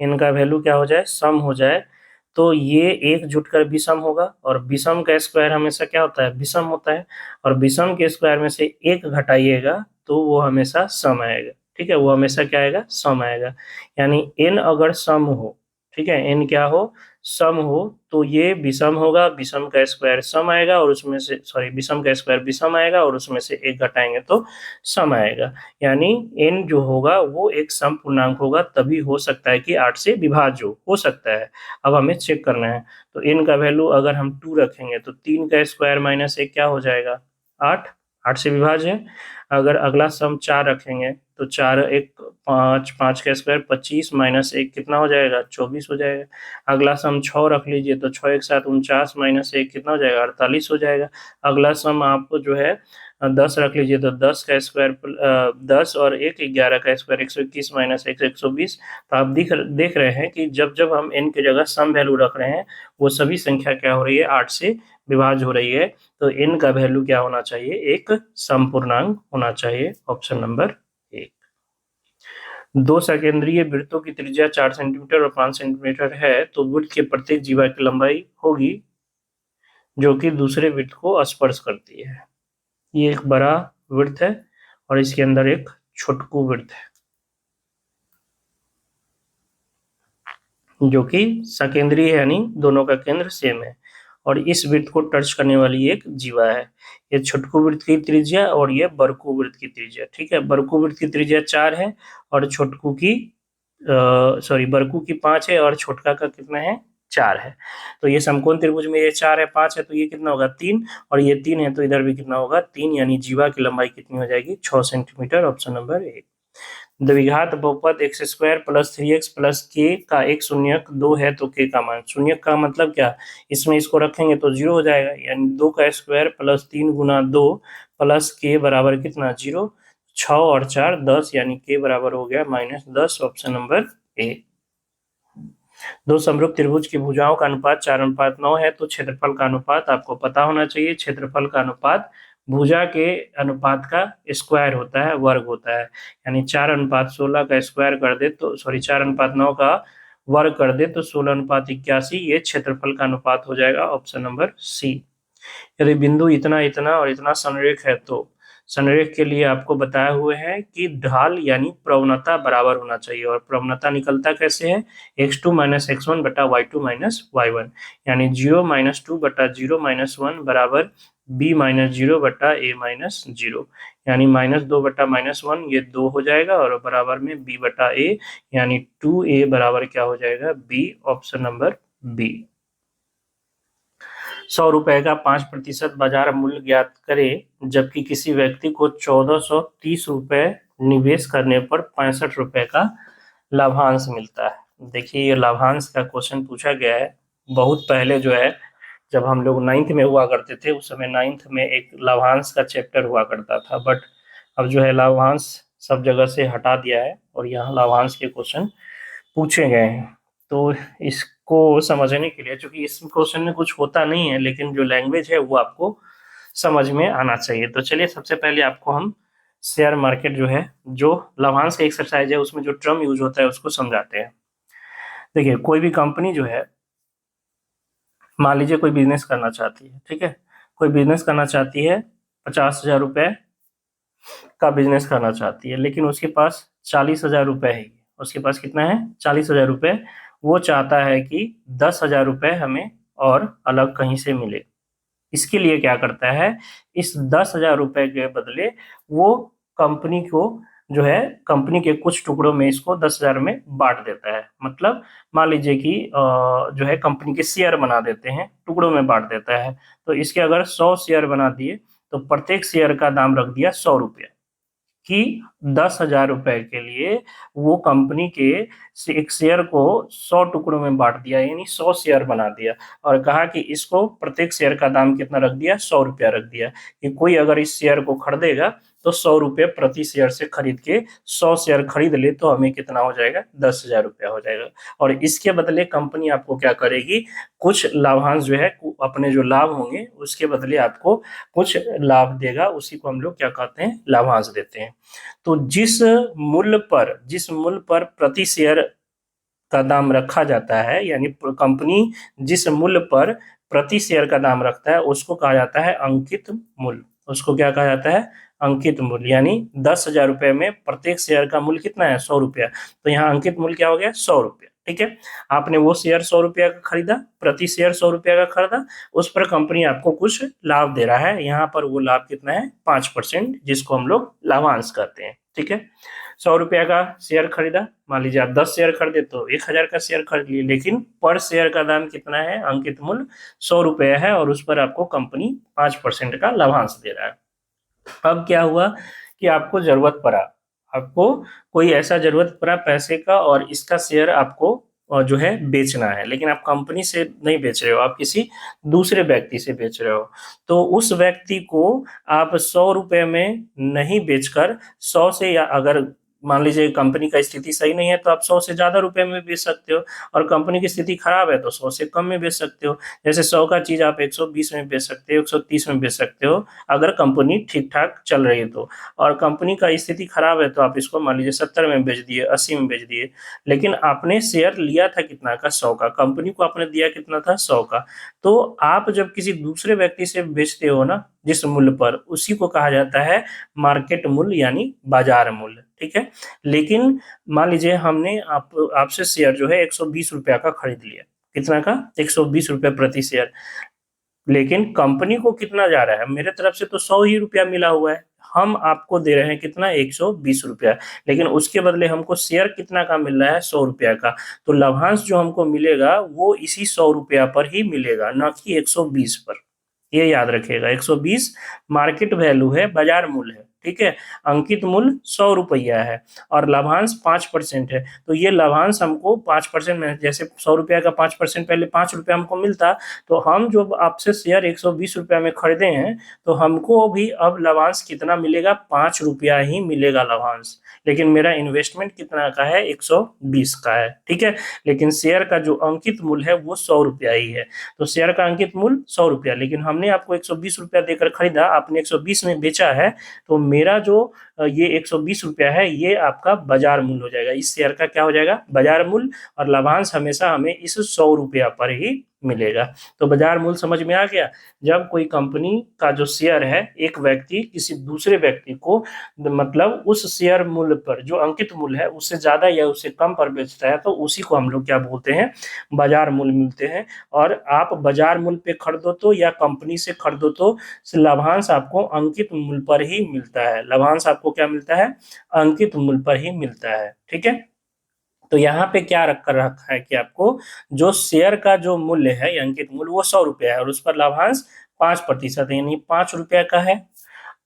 n का वैल्यू क्या हो जाए, सम हो जाए, तो ये एक जुटकर विषम होगा, और विषम का स्क्वायर हमेशा क्या होता है, विषम होता है, और विषम के स्क्वायर में से एक घटाइएगा तो वो हमेशा सम आएगा। ठीक है, वो हमेशा क्या आएगा, सम आएगा। यानी n अगर सम हो, ठीक है, n क्या हो, सम हो, तो ये विषम होगा, विषम का स्क्वायर सम आएगा, और उसमें से सॉरी विषम का स्क्वायर विषम आएगा, और उसमें से एक घटाएंगे तो सम आएगा। यानी n जो होगा वो एक सम पूर्णांक होगा, तभी हो सकता है कि 8 से विभाज्य हो सकता है। अब हमें चेक करना है, तो n का वैल्यू अगर हम 2 रखेंगे तो 3 का स्क्वायर -1 क्या हो जाएगा, 8, 8 से विभाज्य है। अगर अगला सम 4 रखेंगे तो 4 1 5, 5 का स्क्वायर 25 -1 कितना हो जाएगा, 24 हो जाएगा। अगला सम 6 रख लीजिए तो 6 1 7 49 -1 कितना हो जाएगा, 48 हो जाएगा। अगला सम आपको जो है 10 रख लीजिए तो 10 का स्क्वायर 10 और 1 11 का स्क्वायर 121 -1 120। तो आप देख रहे हैं कि जब जब हम n की जगह सम वैल्यू रख रहे हैं, वो सभी संख्या क्या हो रही है, 8 से विभाज्य हो रही है। तो n का वैल्यू क्या होना चाहिए, एक सम पूर्णांक होना चाहिए। Option number 1। दो सकेंद्रीय वृत्तों की त्रिज्या 4 सेंटीमीटर और 5 सेंटीमीटर है, तो वृत्त के प्रत्येक जीवा की लंबाई होगी जो कि दूसरे वृत्त को स्पर्श करती है। ये एक बड़ा वृत्त है और इसके अंदर एक छोटकू वृत्त है जो कि सकेंद्रीय है, यानी दोनों का केंद्र सेम है, और इस वृत्त को टच करने वाली एक जीवा है। ये छोटकू वृत्त की त्रिज्या और ये बड़कू वृत्त की त्रिज्या। ठीक है, बड़कू वृत्त की त्रिज्या 4 है और छोटकू की बड़कू की 5 है और छोटका का कितना है, 4 है। तो ये समकोण त्रिभुज में ये 4 है 5 है, तो ये कितना होगा, 3, और ये 3 है तो इधर भी कितना होगा, 3, यानी जीवा की लंबाई कितनी हो जाएगी, 6 सेंटीमीटर। Option number 1। द्विघात बहुपद x² + 3x + k का एक शून्यक 2 है तो k का मान, शून्यक का मतलब क्या, इसमें इसको रखेंगे तो 0 हो जाएगा, यानी 2 का स्क्वायर + 3 × 2 + k बराबर कितना, 0। 6 और 4 10, यानी k बराबर हो गया -10। ऑप्शन नंबर ए। दो समरूप त्रिभुज की भुजाओं का अनुपात 4:9 है, तो क्षेत्रफल का अनुपात आपको पता होना चाहिए। क्षेत्रफल का अनुपात भुजा के अनुपात का स्क्वायर होता है, वर्ग होता है। यानी 4:16 का स्क्वायर कर दे तो 4:9 का वर्ग कर दे तो 16:81 ये क्षेत्रफल का अनुपात हो जाएगा। Option number C. यदि बिंदु इतना इतना और इतना संरेख है तो संरेख के लिए आपको बताया हुए है कि ढाल यानी प्रवणता बराबर होना चाहिए, और प्रवणता निकलता कैसे है, x2 - x1 बटा y2 - y1, यानी 0 - 2 बटा 0 - 1 बराबर b - 0 बटा a - 0, यानी -2 बटा -1 ये 2 हो जाएगा, और बराबर में b बटा a, यानी 2a बराबर क्या हो जाएगा, b। Option number B. 100 रुपए का 5% बाजार मूल्य ज्ञात करें, जबकि किसी व्यक्ति को 1430 रुपए निवेश करने पर 65 रुपए का लाभांश मिलता है। देखिए ये लाभांश का क्वेश्चन पूछा गया है बहुत पहले, जो है जब हम लोग 9th में हुआ करते थे, उस समय 9th में एक लाभांश का चैप्टर हुआ करता था, बट अब जो है लाभांश सब जगह से हटा दिया है और यहाँ लाभांश के क्वेश्चन पूछे गए हैं। तो इसको समझने के लिए, चूंकि इस क्वेश्चन में कुछ होता नहीं है, लेकिन जो लैंग्वेज है वो आपको समझ में आना चाहिए। तो चलिए सबसे पहले आपको हम शेयर मार्केट जो है, जो लाभांश का एक्सरसाइज है उसमें जो टर्म यूज होता है उसको समझाते हैं। देखिए कोई भी कंपनी जो है, मान लीजिए कोई बिजनेस करना चाहती है, ठीक है, कोई बिजनेस करना चाहती है, 50,000 रुपए का बिजनेस करना चाहती है, लेकिन उसके पास 40,000 रुपए है। उसके पास कितना है, 40,000 रुपए। वो चाहता है कि 10,000 रुपए हमें और अलग कहीं से मिले। इसके लिए क्या करता है, इस 10,000 रुपए के बदले वो कंपनी को जो है, कंपनी के कुछ टुकड़ों में इसको 10,000 में बांट देता है। मतलब मान लीजिए कि जो है कंपनी के शेयर बना देते हैं, टुकड़ों में बांट देता है। तो इसके अगर 100 शेयर बना दिए तो प्रत्येक शेयर का दाम रख दिया 100 रुपया, कि 10,000 रुपए के लिए वो कंपनी के एक शेयर को 100 टुकड़ों में बांट दिया, यानी 100 शेयर बना दिया, और कहा कि इसको प्रत्येक शेयर का दाम कितना रख दिया, 100 रुपया रख दिया, कि कोई अगर इस शेयर को खरीदेगा तो 100 रुपये प्रति शेयर से खरीद के 100 शेयर खरीद ले तो हमें कितना हो जाएगा, 10,000 रुपया हो जाएगा। और इसके बदले कंपनी आपको क्या करेगी, कुछ लाभांश जो है अपने जो लाभ होंगे उसके बदले आपको कुछ लाभ देगा, उसी को हम लोग क्या कहते हैं, लाभांश देते हैं। तो जिस मूल्य पर प्रति शेयर का दाम रखा जाता है, यानी कंपनी जिस मूल्य पर प्रति शेयर का दाम रखता है उसको कहा जाता है अंकित मूल्य। उसको क्या कहा जाता है, अंकित मूल्य। यानी 10,000 रुपए में प्रत्येक शेयर का मूल्य कितना है, 100 रुपया। तो यहाँ अंकित मूल्य क्या हो गया, 100 रुपया। ठीक है, आपने वो शेयर 100 रुपया का खरीदा, प्रति शेयर 100 रुपया का खरीदा, उस पर कंपनी आपको कुछ लाभ दे रहा है। यहाँ पर वो लाभ कितना है, 5%, जिसको हम लोग लाभांश कहते हैं। ठीक है, 100 रुपया का शेयर खरीदा, मान लीजिए आप 10 शेयर खरीदे तो 1,000 का शेयर खरीद लिए, लेकिन पर शेयर का दाम कितना है, अंकित मूल्य 100 रुपया है, और उस पर आपको कंपनी 5% का लाभांश दे रहा है। अब क्या हुआ कि आपको जरूरत पड़ा, आपको कोई ऐसा जरूरत पड़ा पैसे का, और इसका शेयर आपको जो है बेचना है, लेकिन आप कंपनी से नहीं बेच रहे हो, आप किसी दूसरे व्यक्ति से बेच रहे हो। तो उस व्यक्ति को आप 100 रुपये में नहीं बेचकर 100 से, या अगर मान लीजिए कंपनी का स्थिति सही नहीं है तो आप 100 से ज्यादा रुपए में बेच सकते हो, और कंपनी की स्थिति खराब है तो 100 से कम में बेच सकते हो। जैसे 100 का चीज आप 120 में बेच सकते हो, 130 में बेच सकते हो, अगर कंपनी ठीक ठाक चल रही है तो। और कंपनी का स्थिति खराब है तो आप इसको मान लीजिए 70 में बेच दिए, 80 में बेच दिए, लेकिन आपने शेयर लिया था कितना का, 100 का, कंपनी को आपने दिया कितना था, 100 का। तो आप जब किसी दूसरे व्यक्ति से बेचते हो ना जिस मूल्य पर, उसी को कहा जाता है मार्केट मूल्य, यानी बाजार मूल्य। ठीक है, लेकिन मान लीजिए हमने आपसे शेयर जो है 120 रुपया का खरीद लिया, कितना का, 120 रुपया प्रति शेयर, लेकिन कंपनी को कितना जा रहा है, मेरे तरफ से तो 100 ही रुपया मिला हुआ है, हम आपको दे रहे हैं कितना, 120 रुपया, लेकिन उसके बदले हमको शेयर कितना का मिल रहा है, 100 रुपया का। तो लाभांश जो हमको मिलेगा वो इसी 100 रुपया पर ही मिलेगा, न कि 120 पर। ये याद रखिएगा, 120 मार्केट वैल्यू है, बाजार मूल्य है। ठीक है, अंकित मूल्य 100 रुपया है, और लाभांश 5% है। तो ये लाभांश हमको 5% में, जैसे 100 रुपया का 5% पहले 5 रुपया हमको मिलता, तो हम जो आपसे शेयर 120 रुपया में खरीदे हैं, तो हमको भी अब लाभांश कितना मिलेगा, 5 रुपया ही मिलेगा लाभांश। लेकिन मेरा इन्वेस्टमेंट कितना का है, 120 का है। ठीक है, लेकिन शेयर का जो अंकित मूल्य है वो 100 रुपया ही है। तो शेयर का अंकित मूल्य 100 रुपया, लेकिन हमने आपको 120 रुपया देकर खरीदा, आपने 120 में बेचा है, तो मेरा जो ये 120 रुपया है ये आपका बाजार मूल्य हो जाएगा, इस शेयर का क्या हो जाएगा, बाजार मूल्य। और लाभांश हमेशा हमें इस 100 रुपया पर ही मिलेगा। तो बाजार मूल्य समझ में आ गया। जब कोई कंपनी का जो शेयर है, एक व्यक्ति किसी दूसरे व्यक्ति को, मतलब उस शेयर मूल्य पर जो अंकित मूल्य है उससे ज्यादा या उससे कम पर बेचता है, तो उसी को हम लोग क्या बोलते हैं, बाजार मूल्य मिलते हैं। और आप बाजार मूल्य पे खरीदो तो या कंपनी से खरीदो तो लाभांश आपको अंकित मूल्य पर ही मिलता है। लाभांश आपको क्या मिलता है, अंकित मूल्य पर ही मिलता है। ठीक है, तो यहाँ पे क्या रखा है कि आपको जो शेयर का जो मूल्य है, अंकित मूल्य, वो 100 रुपया है, और उस पर लाभांश 5% है, यानी 5 रुपया का है।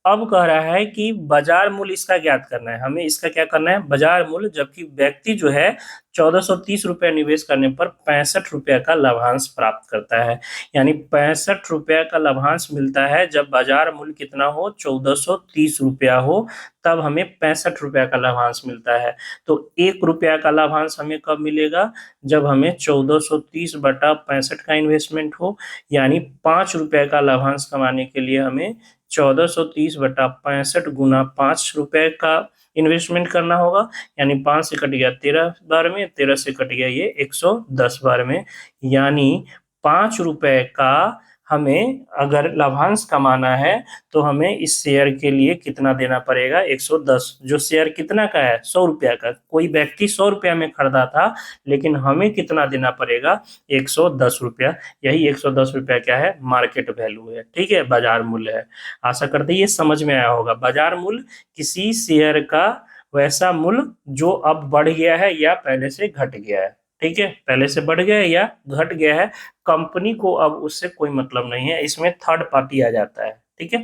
अब कह रहा है कि बाजार मूल्य इसका ज्ञात करना है, हमें इसका क्या करना है, बाजार मूल्य। जबकि व्यक्ति जो है 1430 रुपया निवेश करने पर 65 रुपया का लाभांश प्राप्त करता है, यानी 65 रुपया का लाभांश मिलता है। जब बाजार मूल्य कितना हो, 1430 रुपया हो, तब हमें 65 रुपया का लाभांश मिलता है। तो 1 रुपया का लाभांश हमें कब मिलेगा, जब हमें 1430/65 का इन्वेस्टमेंट हो, यानी 5 रुपया का लाभांश कमाने के लिए हमें 1430/65 गुना 5 रुपए का इन्वेस्टमेंट करना होगा, यानी 5 से कट गया 13 बार में, 13 से कट गया ये 110 बार में, यानी 5 रुपए का हमें अगर लाभांश कमाना है तो हमें इस शेयर के लिए कितना देना पड़ेगा, 110। जो शेयर कितना का है, 100 रुपया का, कोई व्यक्ति 100 रुपया में खरीदा था, लेकिन हमें कितना देना पड़ेगा, 110 रुपया। यही 110 रुपया क्या है, मार्केट वैल्यू है। ठीक है, बाजार मूल्य है। आशा करते हैं ये समझ में आया होगा। बाजार मूल्य किसी शेयर का वैसा मूल्य जो अब बढ़ गया है या पहले से घट गया है। ठीक है, पहले से बढ़ गया है या घट गया है, कंपनी को अब उससे कोई मतलब नहीं है, इसमें थर्ड पार्टी आ जाता है। ठीक है,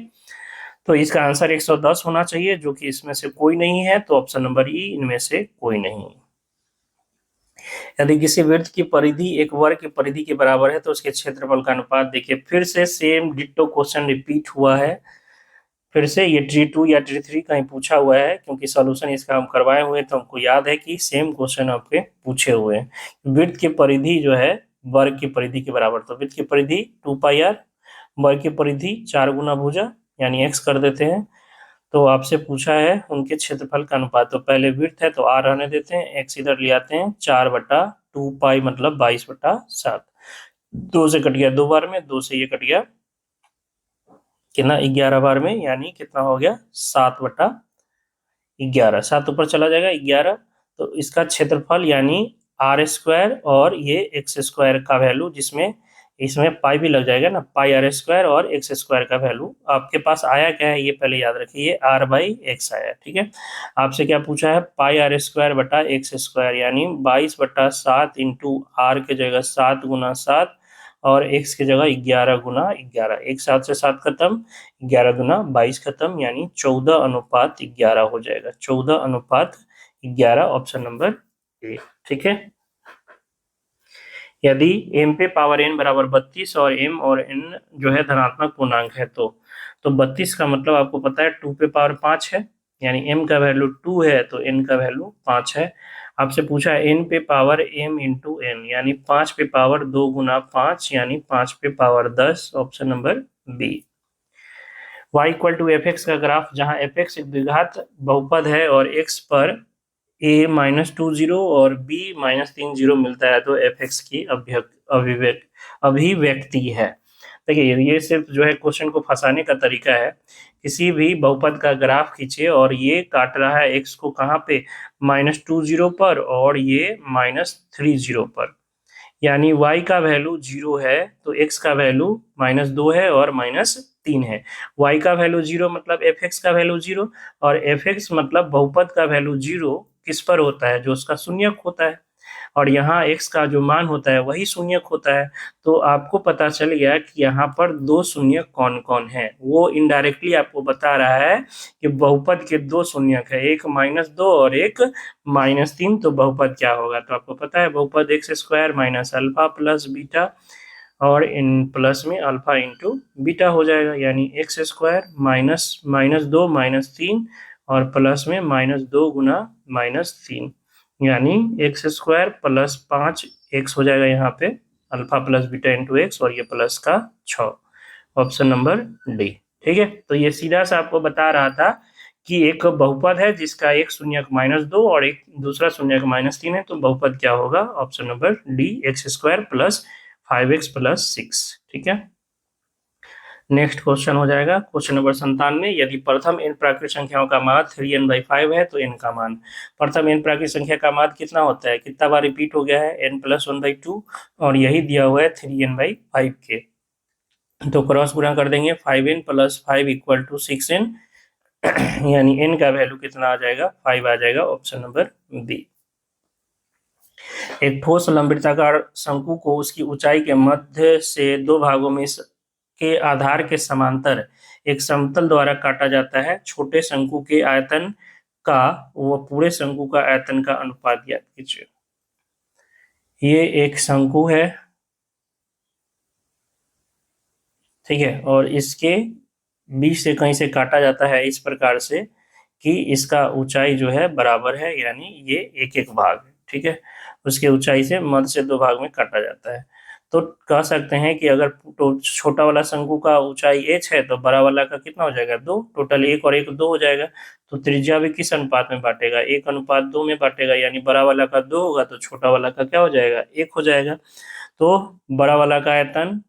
तो इसका आंसर 110 होना चाहिए, जो कि इसमें से कोई नहीं है, तो ऑप्शन नंबर ई इनमें से कोई नहीं। यदि किसी वृत्त की परिधि एक वर्ग की परिधि के बराबर है तो उसके क्षेत्रफल का अनुपात देखिए। फिर से सेम डिट्टो क्वेश्चन रिपीट हुआ है, फिर से ये T2 या T3 कहीं पूछा हुआ है, क्योंकि सॉल्यूशन इसका हम करवाए हुए हैं, तो हमको याद है कि सेम क्वेश्चन आपके पूछे हुए हैं। वृत्त की परिधि जो है वर्ग की परिधि के बराबर, तो वृत्त की परिधि 2πr, वर्ग की परिधि 4 गुना भुजा यानी x कर देते हैं। तो आपसे पूछा है उनके क्षेत्रफल का अनुपात, तो पहले वृत्त है तो r रहने देते हैं, x इधर ले आते हैं, 4/2π मतलब 22/7। 2 से कट गया 2 बार में, 2 से ये कट गया कितना 11 बार में, यानी कितना हो गया 7/11। 7 ऊपर चला जाएगा 11, तो इसका क्षेत्रफल यानी r² और ये x² का वैल्यू, जिसमें इसमें पाई भी लग जाएगा ना, πr² और x² का वैल्यू आपके पास आया क्या है ये पहले याद रखिए, r/x आया। ठीक है, आपसे क्या पूछा है, πr²/x² यानी 22/7 इंटू r के जगह 7 गुना 7 और x की जगह 11 गुना 11, एक 7 से 7 खत्म, 11 गुना 22 खत्म, यानी 14/11 हो जाएगा, 14/11, ऑप्शन नंबर ए। ठीक है, यदि m पे पावर n बराबर 32 और m और n जो है धनात्मक पूर्णांक है, तो 32 का मतलब आपको पता है 2 पे पावर 5 है, यानी m का वैल्यू 2 है तो n का वैल्यू 5 है। आपसे पूछा है n पे पावर m इंटू n, यानी 5 पे पावर 2 गुना 5 यानी 5 पे power 10, option number B. y equal to f x का ग्राफ, जहां एफ एक्स एक द्विघात बहुपद है और x पर a-20 और b-30 मिलता है, तो एफ एक्स की अभिव्यक्ति है। देखिए ये सिर्फ जो है क्वेश्चन को फंसाने का तरीका है। किसी भी बहुपद का ग्राफ खींचे और ये काट रहा है x को कहाँ पे, -20 पर और ये -30 पर, यानी y का वैल्यू 0 है तो x का वैल्यू -2 है और -3 है। y का वैल्यू 0 मतलब एफ एक्स का वैल्यू 0, और एफ एक्स मतलब बहुपद का वैल्यू 0 किस पर होता है, जो उसका शून्यक होता है, और यहाँ x का जो मान होता है वही शून्यक होता है। तो आपको पता चल गया कि यहाँ पर दो शून्यक कौन कौन है, वो इनडायरेक्टली आपको बता रहा है कि बहुपद के दो शून्यक है, एक -2 और एक -3, तो बहुपद क्या होगा, तो आपको पता है बहुपद x² minus alpha plus beta, और इन प्लस में अल्फा इंटू बीटा हो जाएगा, यानी x² -2 -3 और प्लस में -2 गुना -3, यानी x² प्लस 5x हो जाएगा यहाँ पे, alpha plus beta into x, और ये प्लस का 6, ऑप्शन नंबर डी। ठीक है, तो ये सीधा सा आपको बता रहा था कि एक बहुपद है जिसका एक शून्यक -2 और एक दूसरा शून्यक -3 है, तो बहुपद क्या होगा, option number D, x² plus 5x plus 6। ठीक है, नेक्स्ट क्वेश्चन हो जाएगा क्वेश्चन नंबर 97। यदि प्रथम n प्राकृत संख्याओं का मान 3n/5 है तो n का मान, प्रथम n प्राकृत संख्या का मान कितना होता है, कितना बार रिपीट हो गया है, n+1/2, और यही दिया हुआ है 3n/5 के, तो क्रॉस गुणा कर देंगे, 5n + 5 = 6n, यानी n का वैल्यू कितना आ जाएगा, 5 आ जाएगा, ऑप्शन नंबर बी। एक ठोस लंबवृत्ताकार शंकु को उसकी ऊंचाई के मध्य से दो भागों में के आधार के समांतर एक समतल द्वारा काटा जाता है, छोटे शंकु के आयतन का व पूरे शंकु का आयतन का अनुपात ज्ञात कीजिए। ये एक शंकु है, ठीक है, और इसके बीच से कहीं से काटा जाता है इस प्रकार से कि इसका ऊंचाई जो है बराबर है, यानी ये एक एक भाग है। ठीक है, उसके ऊंचाई से मध्य से दो भाग में काटा जाता है, तो कह सकते हैं कि अगर तो छोटा वाला शंकु का ऊंचाई h है तो बड़ा वाला का कितना हो जाएगा, 2, टोटल 1 और 1 2 हो जाएगा, तो त्रिज्या भी किस अनुपात में बांटेगा, 1:2 में बांटेगा, यानी बड़ा वाला का 2 होगा तो छोटा वाला का क्या हो जाएगा, 1 हो जाएगा। तो बड़ा वाला का आयतन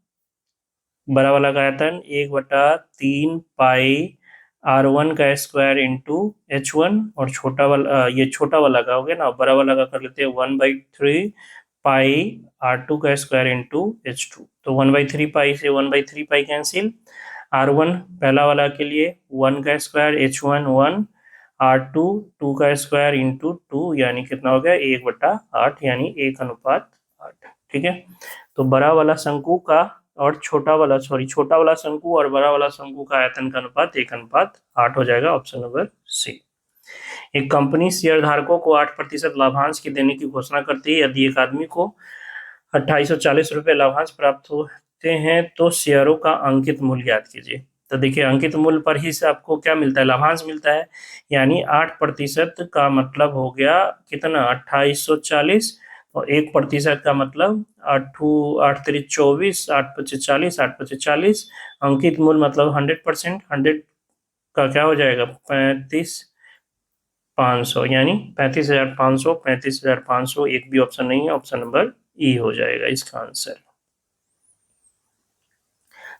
1/3 पाई r1 का स्क्वायर इंटू h1, और छोटा वाला ये छोटा वाला का हो गया ना, बड़ा वाला का कर लेते हैं 1/3 पाई r2 का स्क्वायर इंटू h2, तो 1/3 पाई से 1/3 पाई कैंसिल, r1 पहला वाला के लिए 1 का स्क्वायर, h1 1, r2 2 का स्क्वायर इंटू 2, यानी कितना हो गया 1/8, यानी 1:8। ठीक है, तो बड़ा वाला शंकु का और छोटा वाला शंकु और बड़ा वाला शंकु का आयतन का अनुपात 1:8 हो जाएगा, ऑप्शन नंबर सी। एक कंपनी शेयर धारकों को 8% लाभांश की देने की घोषणा करती है, यदि एक आदमी को 2840 रुपए लाभांश प्राप्त होते हैं तो शेयरों का अंकित मूल्य ज्ञात कीजिए। तो देखिए अंकित मूल्य पर ही से आपको क्या मिलता है, लाभांश मिलता है, यानी 8% का मतलब हो गया कितना, 2840, और 1% का मतलब 8×3 = 24, 8×5 = 40, 8×5 = 40, अंकित मूल्य मतलब 100%, 100 का क्या हो जाएगा 35,500, यानी 35,500, 35,500, एक भी ऑप्शन नहीं है, ऑप्शन नंबर ई हो जाएगा इसका answer.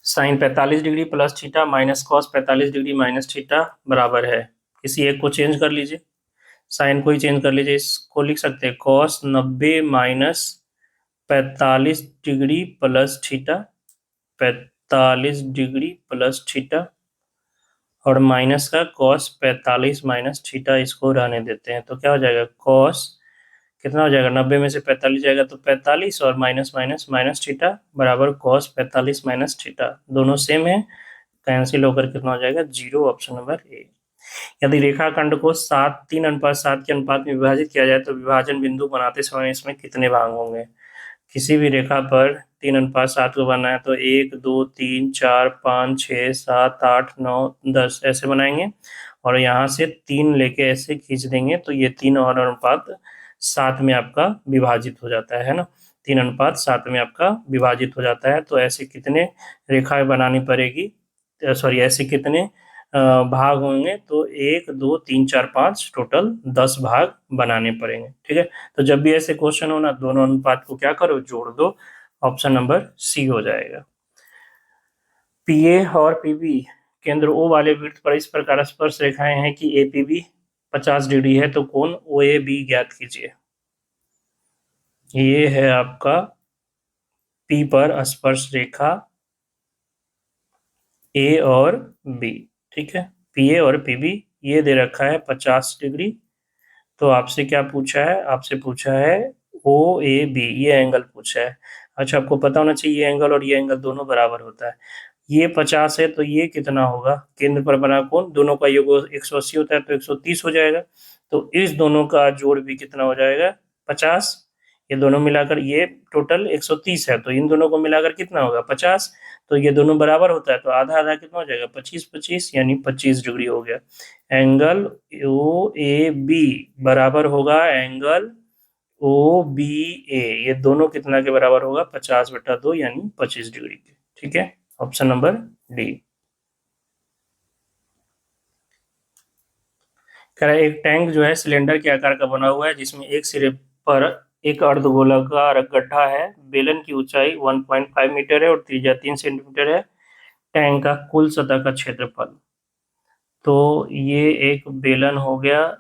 Sine 45 degree plus theta minus cos 45 degree minus theta बराबर है, किसी एक को चेंज कर लीजिए, साइन को ही चेंज कर लीजिए, इसको लिख सकते हैं cos 90 minus 45 degree plus theta, 45 degree plus theta, और माइनस का कॉस 45 माइनस थीटा, इसको रहने देते हैं, तो क्या हो जाएगा कॉस कितना हो जाएगा, 90 में से 45 जाएगा तो 45, और माइनस माइनस माइनस थीटा बराबर कॉस 45 माइनस थीटा, दोनों सेम है, कैंसिल होकर कितना हो जाएगा 0, ऑप्शन नंबर ए। यदि रेखाखंड को 3:7 के अनुपात में विभाजित किया जाए तो विभाजन बिंदु बनाते समय इसमें कितने भाग होंगे। किसी भी रेखा पर 3:7 को बनाना है तो 1, 2, 3, 4, 5, 6, 7, 8, 9, 10 ऐसे बनाएंगे, और यहाँ से 3 लेके ऐसे खींच देंगे तो ये 3 और अनुपात 7 में आपका विभाजित हो जाता है ना, 3:7 में आपका विभाजित हो जाता है। तो ऐसे कितने रेखाएं बनानी पड़ेगी, सॉरी ऐसे कितने भाग होंगे, तो 1, 2, 3, 4, 5 टोटल 10 भाग बनाने पड़ेंगे, ठीक है। तो जब भी ऐसे क्वेश्चन हो ना, दोनों अनुपात को क्या करो, जोड़ दो, ऑप्शन नंबर सी हो जाएगा। पीए और पीबी केंद्र ओ वाले वृत्त पर इस प्रकार स्पर्श रेखाएं हैं कि एपीबी 50 डिग्री है, तो कोण ओएबी ज्ञात कीजिए। ये है आपका पी पर स्पर्श रेखा ए और बी, ठीक है, पी ए और पी बी, ये दे रखा है 50 डिग्री, तो आपसे क्या पूछा है, आपसे पूछा है ओ ए बी, ये एंगल पूछा है। अच्छा आपको पता होना चाहिए ये एंगल और ये एंगल दोनों बराबर होता है, ये 50 है तो ये कितना होगा, केंद्र पर बना कोण, दोनों का योग 180 होता है तो 130 हो जाएगा, तो इस दोनों का जोड़ भी कितना हो जाएगा 50, ये दोनों मिलाकर ये टोटल 130 है, तो इन दोनों को मिलाकर कितना होगा 50, तो ये दोनों बराबर होता है तो आधा आधा कितना हो जाएगा 25 25, यानी 25 डिग्री हो गया। एंगल ओ ए बी बराबर होगा एंगल ओ बी ए, ये दोनों कितना के बराबर होगा 50/2, यानी 25 डिग्री के, ठीक है, ऑप्शन नंबर डी। कह रहा है एक टैंक जो है सिलेंडर के आकार का बना हुआ है जिसमें एक सिरे पर एक अर्धगोलाकार गड्ढा है, बेलन की ऊंचाई 1.5 मीटर है और त्रिज्या 3 सेंटीमीटर है, टैंक का कुल सतह का क्षेत्रफल। तो ये एक बेलन हो गया,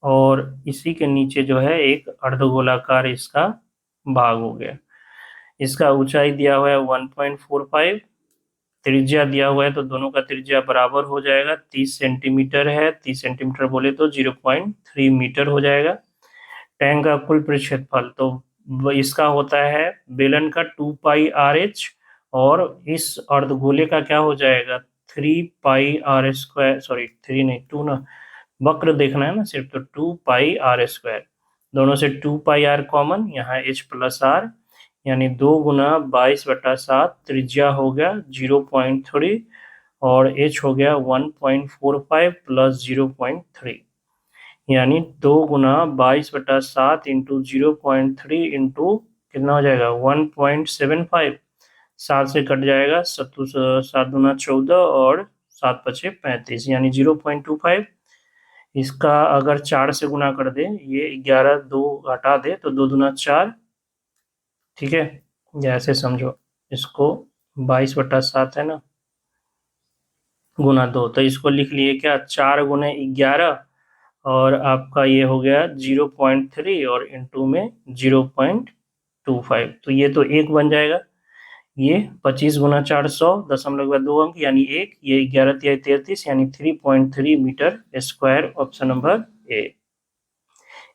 और इसी के नीचे जो है एक अर्धगोलाकार इसका भाग हो गया, इसका ऊंचाई दिया हुआ है 1.45, त्रिज्या दिया हुआ है तो दोनों का त्रिज्या बराबर हो जाएगा, 30 सेंटीमीटर है, 30 सेंटीमीटर बोले तो 0.3 मीटर हो जाएगा। टैंक का कुल क्षेत्रफल तो इसका होता है बेलन का 2πRh, और इस अर्धगोले का क्या हो जाएगा 3πr², सॉरी 3 नहीं 2 ना, वक्र देखना है ना सिर्फ, तो 2πr², दोनों से 2πr कॉमन, यहाँ h+r, यानी 2×22/7, त्रिज्या हो गया 0.3 और h हो गया 1.45 प्लस 0.3, यानी 2×22/7 इंटू 0.3 इंटू कितना हो जाएगा 1.75, 7 से कट जाएगा, 7×7=14 और 7×5=35, यानी 0.25, इसका अगर 4 से गुना कर दे, ये 11 2 हटा दे तो 2×4, ठीक है, या ऐसे समझो इसको 22/7 है ना, गुना 2, तो इसको लिख लिए क्या 4×11, और आपका ये हो गया 0.3 और इंटू में 0.25, तो ये तो 1 बन जाएगा, ये 25×4 100.2 अंक यानी 1, ये 11×3 = 33 यानी 3.3 metre square, option number A.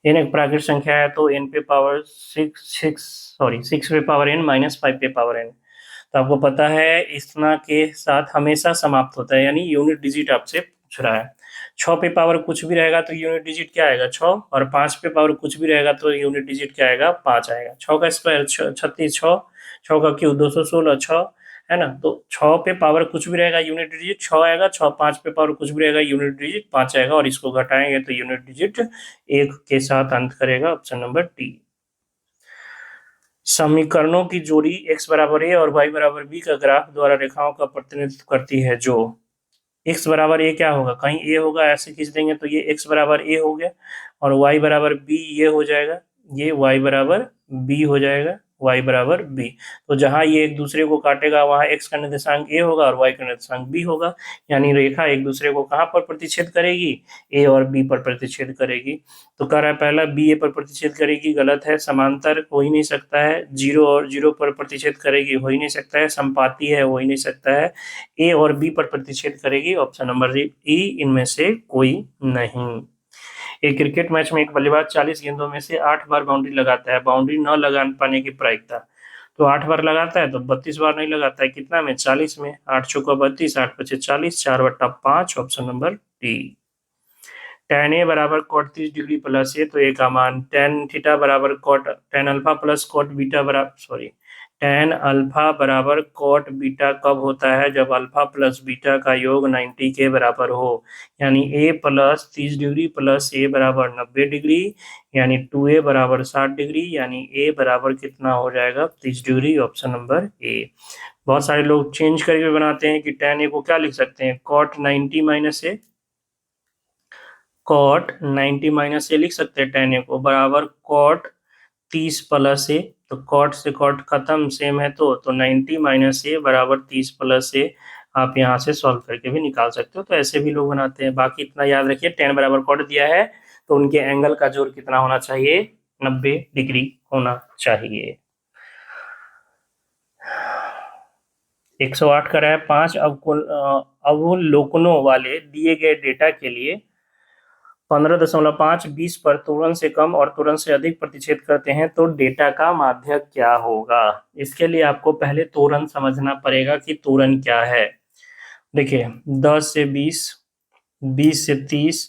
n एक प्राकृतिक संख्या है तो n पे पावर 6 पे पावर n माइनस 5 पे पावर n, तो आपको पता है इतना के साथ हमेशा समाप्त होता है, यानी यूनिट डिजिट आपसे पूछ रहा है। 6 पे पावर कुछ भी रहेगा तो यूनिट डिजिट क्या आएगा 6, और 5 पे पावर कुछ भी रहेगा तो यूनिट डिजिट क्या आएगा 5 आएगा। 6 का स्क्वायर 36, 6 का क्यूब 216, 6 है ना। तो 6 पे पावर कुछ भी रहेगा यूनिट डिजिट 6 आएगा, 6 5 पे पावर कुछ भी रहेगा यूनिट डिजिट 5 आएगा, और इसको घटाएंगे तो यूनिट डिजिट 1 के साथ अंत करेगा। Option number D. समीकरणों की जोड़ी x बराबर a और y बराबर b का ग्राफ द्वारा रेखाओं का प्रतिनिधित्व करती है। जो x बराबर a क्या होगा, कहीं a होगा, ऐसे खींच देंगे तो ये x बराबर a हो गया, और y बराबर b ये हो जाएगा, ये y बराबर b हो जाएगा, y बराबर b। तो जहां ये एक दूसरे को काटेगा वहां x का निर्देशांक a होगा और y का निर्देशांक b होगा, यानी रेखा एक दूसरे को कहां पर प्रतिच्छेद करेगी, a और b पर प्रतिच्छेद करेगी। तो कह रहा है पहला b a पर प्रतिच्छेद करेगी, गलत है। समांतर हो ही नहीं सकता है। 0 और 0 पर प्रतिच्छेद करेगी, हो ही नहीं सकता है। समपाती है, हो ही नहीं सकता है। ए और बी पर प्रतिच्छेद करेगी। ऑप्शन नंबर ई, इनमें से कोई नहीं। एक क्रिकेट मैच में एक बल्लेबाज 40 गेंदों में से 8 बार बाउंड्री लगाता है। बाउंड्री न लगा पाने की प्रायिकता, तो 8 बार लगाता है तो 32 बार नहीं लगाता है। कितना में, 40 में। 8 चौका 32, 8 पचे 40, 4/5। Option number D. tan ए बराबर cot 30 डिग्री प्लस ए, तो ए का मान tan थीटा बराबर tan alpha plus cot beta बराबर tan अल्फा बराबर cot बीटा कब होता है, जब अल्फा प्लस बीटा का योग 90 के बराबर हो। यानी a plus 30 degree plus a बराबर 90 डिग्री, यानी 2a बराबर 60 डिग्री, यानी a बराबर कितना हो जाएगा, 30 डिग्री। ऑप्शन नंबर ए। बहुत सारे लोग चेंज करके बनाते हैं कि tan a को क्या लिख सकते हैं, cot 90 माइनस ए, कॉट 90 माइनस ए लिख सकते हैं tan ए को, बराबर कॉट 30 प्लस ए। तो कॉट से कॉट खत्म, सेम है तो 90 माइनस ए बराबर 30 प्लस ए। आप यहाँ से सॉल्व करके भी निकाल सकते हो, तो ऐसे भी लोग बनाते हैं। बाकी इतना याद रखिए, tan बराबर कॉट दिया है तो उनके एंगल का जोड़ कितना होना चाहिए, 90 डिग्री होना चाहिए। 108 का रहा है 5 अवलोकनों वाले दिए गए डेटा के लिए 15.5 20 पर त्वरण से कम और त्वरण से अधिक प्रतिच्छेद करते हैं तो डेटा का माध्यक क्या होगा। इसके लिए आपको पहले त्वरण समझना पड़ेगा कि त्वरण क्या है। देखिए 10 से 20, 20 से 30,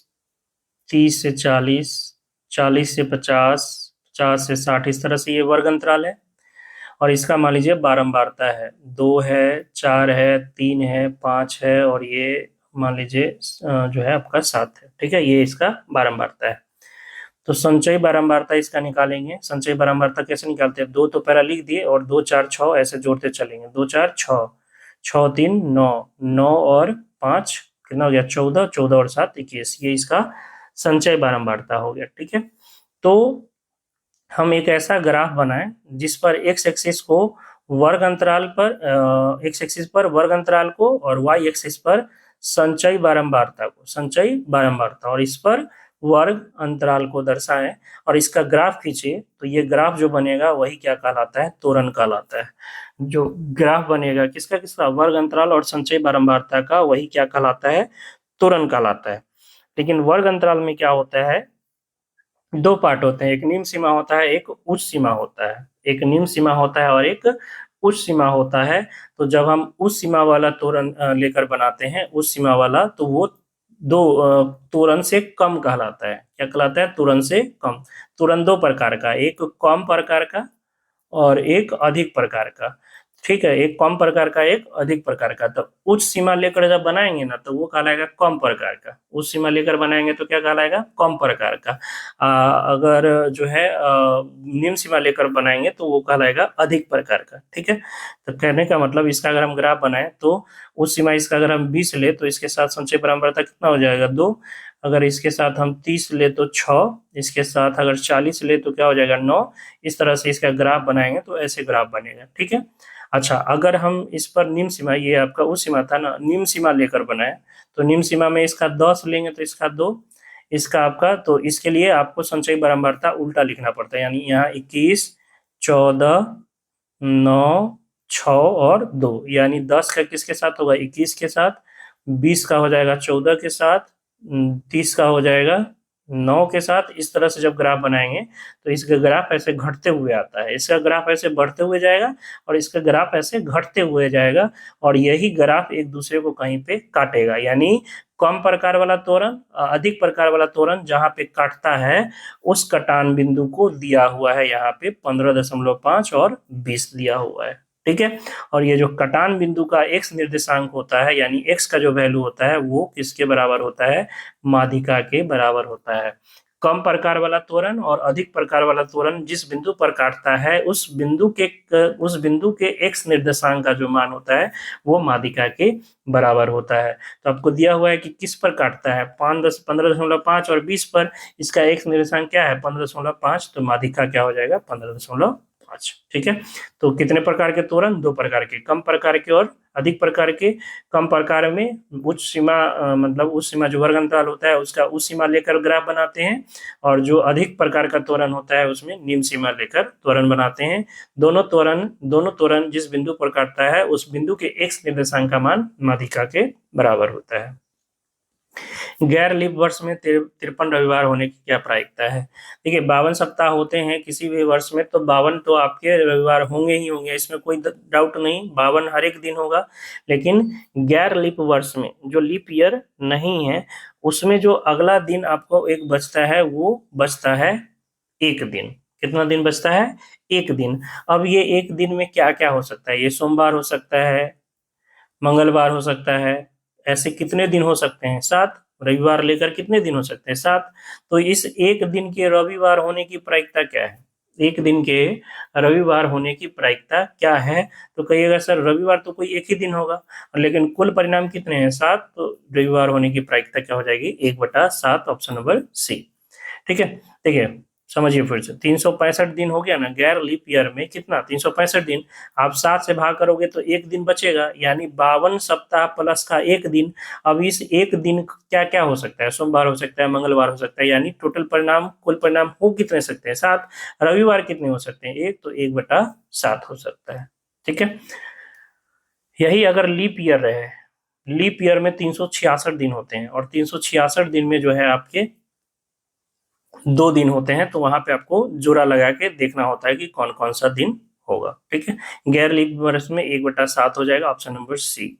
30 से 40, 40 से 50, 50 से 60, इस तरह से ये वर्ग अंतराल है। और इसका मान लीजिए बारंबारता है, 2 है, 4 है, 3 है, 5 है, और ये मान लीजिए जो है आपका 7 है। ठीक है, ये इसका बारंबारता है। तो संचयी बारंबारता इसका निकालेंगे। संचयी बारंबारता कैसे निकालते हैं, 2 तो पहला लिख दिए और 2 4 6 ऐसे जोड़ते चलेंगे। 2 4 6, 6 3 9, 9 और 5 कितना हो गया, 14, 14 और 7 21। ये इसका संचय बारंबारता हो गया। ठीक है, तो हम एक ऐसा ग्राफ बनाएं जिस पर एक्स एक्सिस को वर्ग अंतराल पर एक्स एक्सिस पर वर्ग अंतराल को और वाई एक्सिस पर संचयी बारंबारता को, संचयी बारंबारता, और इस पर वर्ग अंतराल को दर्शाएं और इसका ग्राफ खींचे। तो ये ग्राफ जो बनेगा वही क्या कहलाता है, त्वरण कहलाता है। जो ग्राफ बनेगा किसका किसका, वर्ग अंतराल और संचयी बारंबारता का, वही क्या कहलाता है, त्वरण कहलाता है। लेकिन वर्ग अंतराल में क्या होता है, 2 पार्ट होते हैं, एक निम्न सीमा होता है, एक उच्च सीमा होता है। एक निम्न सीमा होता है और एक उच्च सीमा होता है। तो जब हम उच्च सीमा वाला त्वरण लेकर बनाते हैं, उच्च सीमा वाला, तो वो त्वरण से कम कहलाता है। क्या कहलाता है, त्वरण से कम। त्वरण 2 प्रकार का, एक कम प्रकार का और एक अधिक प्रकार का। ठीक है, एक कम प्रकार का, एक अधिक प्रकार का। तो उच्च सीमा लेकर जब बनाएंगे ना तो वो कहलाएगा कम प्रकार का। उच्च सीमा लेकर बनाएंगे तो क्या कहलाएगा, कम प्रकार का। अगर जो है निम्न सीमा लेकर बनाएंगे तो वो कहलाएगा अधिक प्रकार का। ठीक है, तो कहने का मतलब इसका अगर हम ग्राफ बनाए तो उच्च सीमा इसका अगर हम 20 ले तो इसके साथ संचय बारंबारता कितना हो जाएगा, 2। अगर इसके साथ हम 30 ले तो 6, इसके साथ अगर 40 ले तो क्या हो जाएगा, 9। इस तरह से इसका ग्राफ बनाएंगे तो ऐसे ग्राफ बनेगा। ठीक है, अच्छा अगर हम इस पर निम्न सीमा, ये आपका उस सीमा था ना, निम्न सीमा लेकर बनाए तो निम्न सीमा में इसका 10 लेंगे तो इसका 2, इसका आपका, तो इसके लिए आपको संचयी बारंबारता उल्टा लिखना पड़ता है। यानी यहाँ 21, 14, 9, 6 और 2, यानी 10 का किसके साथ होगा, 21 के साथ, 20 का हो जाएगा 14 के साथ, 30 का हो जाएगा 9 के साथ। इस तरह से जब ग्राफ बनाएंगे तो इसका ग्राफ ऐसे घटते हुए आता है, इसका ग्राफ ऐसे बढ़ते हुए जाएगा और इसका ग्राफ ऐसे घटते हुए जाएगा, और यही ग्राफ एक दूसरे को कहीं पे काटेगा। यानी कम प्रकार वाला त्वरण, अधिक प्रकार वाला त्वरण जहां पे काटता है उस कटान बिंदु को दिया हुआ है यहाँ पे 15.5 और 20 दिया हुआ है। ठीक है। और ये जो कटान बिंदु का x निर्देशांक होता है, यानी x का जो वैल्यू होता है वो किसके बराबर होता है? माध्यिका के बराबर होता है। कम प्रकार वाला त्वरण और अधिक प्रकार वाला त्वरण जिस बिंदु पर काटता है उस बिंदु के x निर्देशांक का जो मान होता है वो माध्यिका के बराबर होता है। तो आपको दिया हुआ है कि किस पर काटता है, 15.5 और 20 पर। इसका x निर्देशांक क्या है? 15.5। तो माध्यिका क्या हो जाएगा? 15.5। ठीक है। तो कितने प्रकार के त्वरण? दो प्रकार के, कम प्रकार के और अधिक प्रकार के। कम प्रकार में उच्च सीमा मतलब उच्च सीमा जो वर्ग अंतराल होता है उसका उच्च सीमा लेकर ग्राफ बनाते हैं, और जो अधिक प्रकार का त्वरण होता है उसमें निम्न सीमा लेकर त्वरण बनाते हैं। दोनों त्वरण जिस बिंदु पर काटता है उस बिंदु के x निर्देशांक का मान माध्यिका के बराबर होता है। गैर लीप वर्ष में 53 रविवार होने की क्या प्रायिकता है? देखिए 52 सप्ताह होते हैं किसी भी वर्ष में, तो 52 तो आपके रविवार होंगे ही होंगे, इसमें कोई डाउट नहीं, 52 हर एक दिन होगा। लेकिन गैर लीप वर्ष में जो लीप ईयर नहीं है उसमें जो अगला दिन आपको एक बचता है वो बचता है एक दिन। कितना दिन बचता है? एक दिन। अब ये एक दिन में क्या क्या हो सकता है? ये सोमवार हो सकता है, मंगलवार हो सकता है, ऐसे कितने दिन हो सकते हैं? 7। रविवार लेकर कितने दिन हो सकते हैं? 7। तो इस एक दिन के रविवार होने की प्रायिकता क्या है? एक दिन के रविवार होने की प्रायिकता क्या है? तो कहिएगा सर रविवार तो कोई एक ही दिन होगा, लेकिन कुल परिणाम कितने हैं? 7। तो रविवार होने की प्रायिकता क्या हो जाएगी? 1/7, ऑप्शन नंबर सी। ठीक है। देखिए समझिए फिर से, 365 दिन हो गया ना गैर लीप ईयर में, कितना? 365 दिन। आप 7 से भाग करोगे तो एक दिन बचेगा, यानी 52 सप्ताह प्लस का एक दिन। अब इस एक दिन क्या क्या हो सकता है? सोमवार हो सकता है, मंगलवार हो सकता है, यानी टोटल परिणाम, कुल परिणाम हो कितने सकते हैं? 7। रविवार कितने हो सकते हैं? 1। तो 1/7 हो सकता है। ठीक है। यही अगर लीप ईयर रहे, लीप ईयर में 366 दिन होते हैं, और 366 दिन में जो है आपके 2 दिन होते हैं, तो वहां पे आपको जोड़ा लगा के देखना होता है कि कौन कौन सा दिन होगा। ठीक है। गैर लीप वर्ष में 1/7 हो जाएगा, ऑप्शन नंबर सी।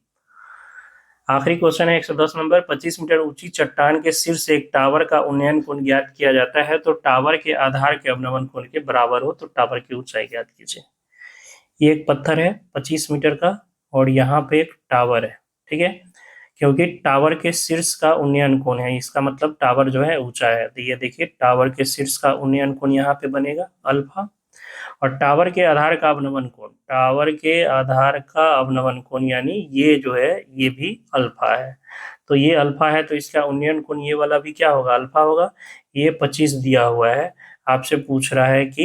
आखिरी क्वेश्चन है 110 नंबर। 25 मीटर ऊंची चट्टान के शीर्ष से एक टावर का उन्नयन कोण ज्ञात किया जाता है, तो टावर के आधार के अवनमन कोण के बराबर हो तो टावर की ऊंचाई ज्ञात कीजिए। ये एक पत्थर है 25 मीटर का, और यहाँ पे एक टावर है। ठीक है। क्योंकि टावर के शीर्ष का उन्नयन कोण है, इसका मतलब टावर जो है ऊंचा है। तो ये देखिए टावर के शीर्ष का उन्नयन कोण यहाँ पे बनेगा अल्फा, और टावर के आधार का अवनमन कोण, टावर के आधार का अवनमन कोण यानी ये जो है ये भी अल्फा है। तो ये अल्फा है तो इसका उन्नयन कोण ये वाला भी क्या होगा? अल्फा होगा। ये 25 दिया हुआ है, आपसे पूछ रहा है कि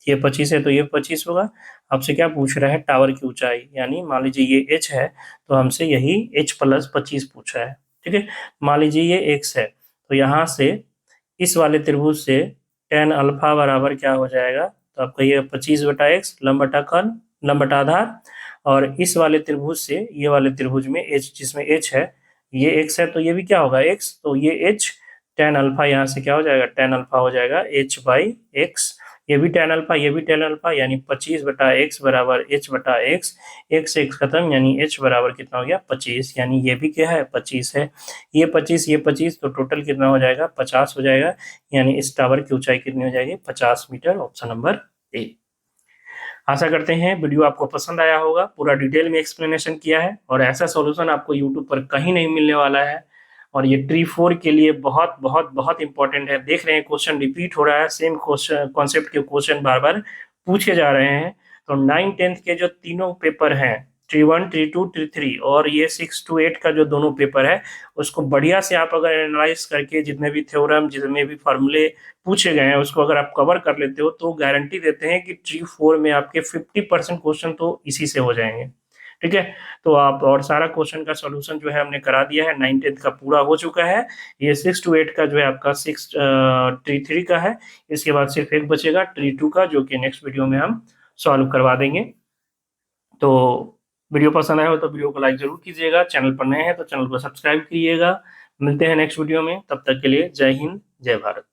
ये 25 है तो ये 25 होगा। आपसे क्या पूछ रहा है? टावर की ऊंचाई, यानी मान लीजिए ये h है तो हमसे यही h+25 पूछा है। ठीक है। मान लीजिए ये x है, तो यहाँ से इस वाले त्रिभुज से tan अल्फा बराबर क्या हो जाएगा? तो आप कहिए 25/x, लंब बटा कर्ण, लंब बटा आधार। और इस वाले त्रिभुज से ये वाले त्रिभुज में h, जिसमें h है, ये x है तो ये भी क्या होगा? x। तो ये h tan अल्फा यहाँ से क्या हो जाएगा? tan अल्फा हो जाएगा h/x। ये भी tan अल्फा, ये भी tan अल्फा, यानी 25/x बराबर h/x। x से x खत्म, यानी h बराबर कितना हो गया? 25। यानी ये भी क्या है? 25 है। ये 25 तो टोटल कितना हो जाएगा? 50 हो जाएगा। यानी इस टावर की ऊंचाई कितनी हो जाएगी? 50 मीटर, ऑप्शन नंबर ए। आशा करते हैं वीडियो आपको पसंद आया होगा, पूरा डिटेल में एक्सप्लेनेशन किया है, और ऐसा सॉल्यूशन आपको यूट्यूब पर कहीं नहीं मिलने वाला है। और ये ट्री 4 के लिए बहुत बहुत बहुत इंपॉर्टेंट है। देख रहे हैं क्वेश्चन रिपीट हो रहा है, सेम क्वेश्चन कॉन्सेप्ट के क्वेश्चन बार बार पूछे जा रहे हैं। तो 9, 10 के जो तीनों पेपर हैं, ट्री 1, ट्री 2, ट्री 3, और ये 6 to 8 का जो दोनों पेपर है, उसको बढ़िया से आप अगर एनालाइज करके जितने भी थ्योरम, जितने भी फॉर्मूले पूछे गए हैं उसको अगर आप कवर कर लेते हो तो गारंटी देते हैं कि ट्री 4 में आपके 50% क्वेश्चन तो इसी से हो जाएंगे। ठीक है। तो आप, और सारा क्वेश्चन का सॉल्यूशन जो है हमने करा दिया है, 9, 10 का पूरा हो चुका है। ये 6 to 8 का जो है आपका ट्री 3 का है। इसके बाद सिर्फ एक बचेगा ट्री 2 का, जो कि नेक्स्ट वीडियो में हम सॉल्व करवा देंगे। तो वीडियो पसंद आया हो तो वीडियो को लाइक जरूर कीजिएगा, चैनल पर नए हैं तो चैनल को सब्सक्राइब कीजिएगा। मिलते हैं नेक्स्ट वीडियो में, तब तक के लिए जय हिंद, जय भारत।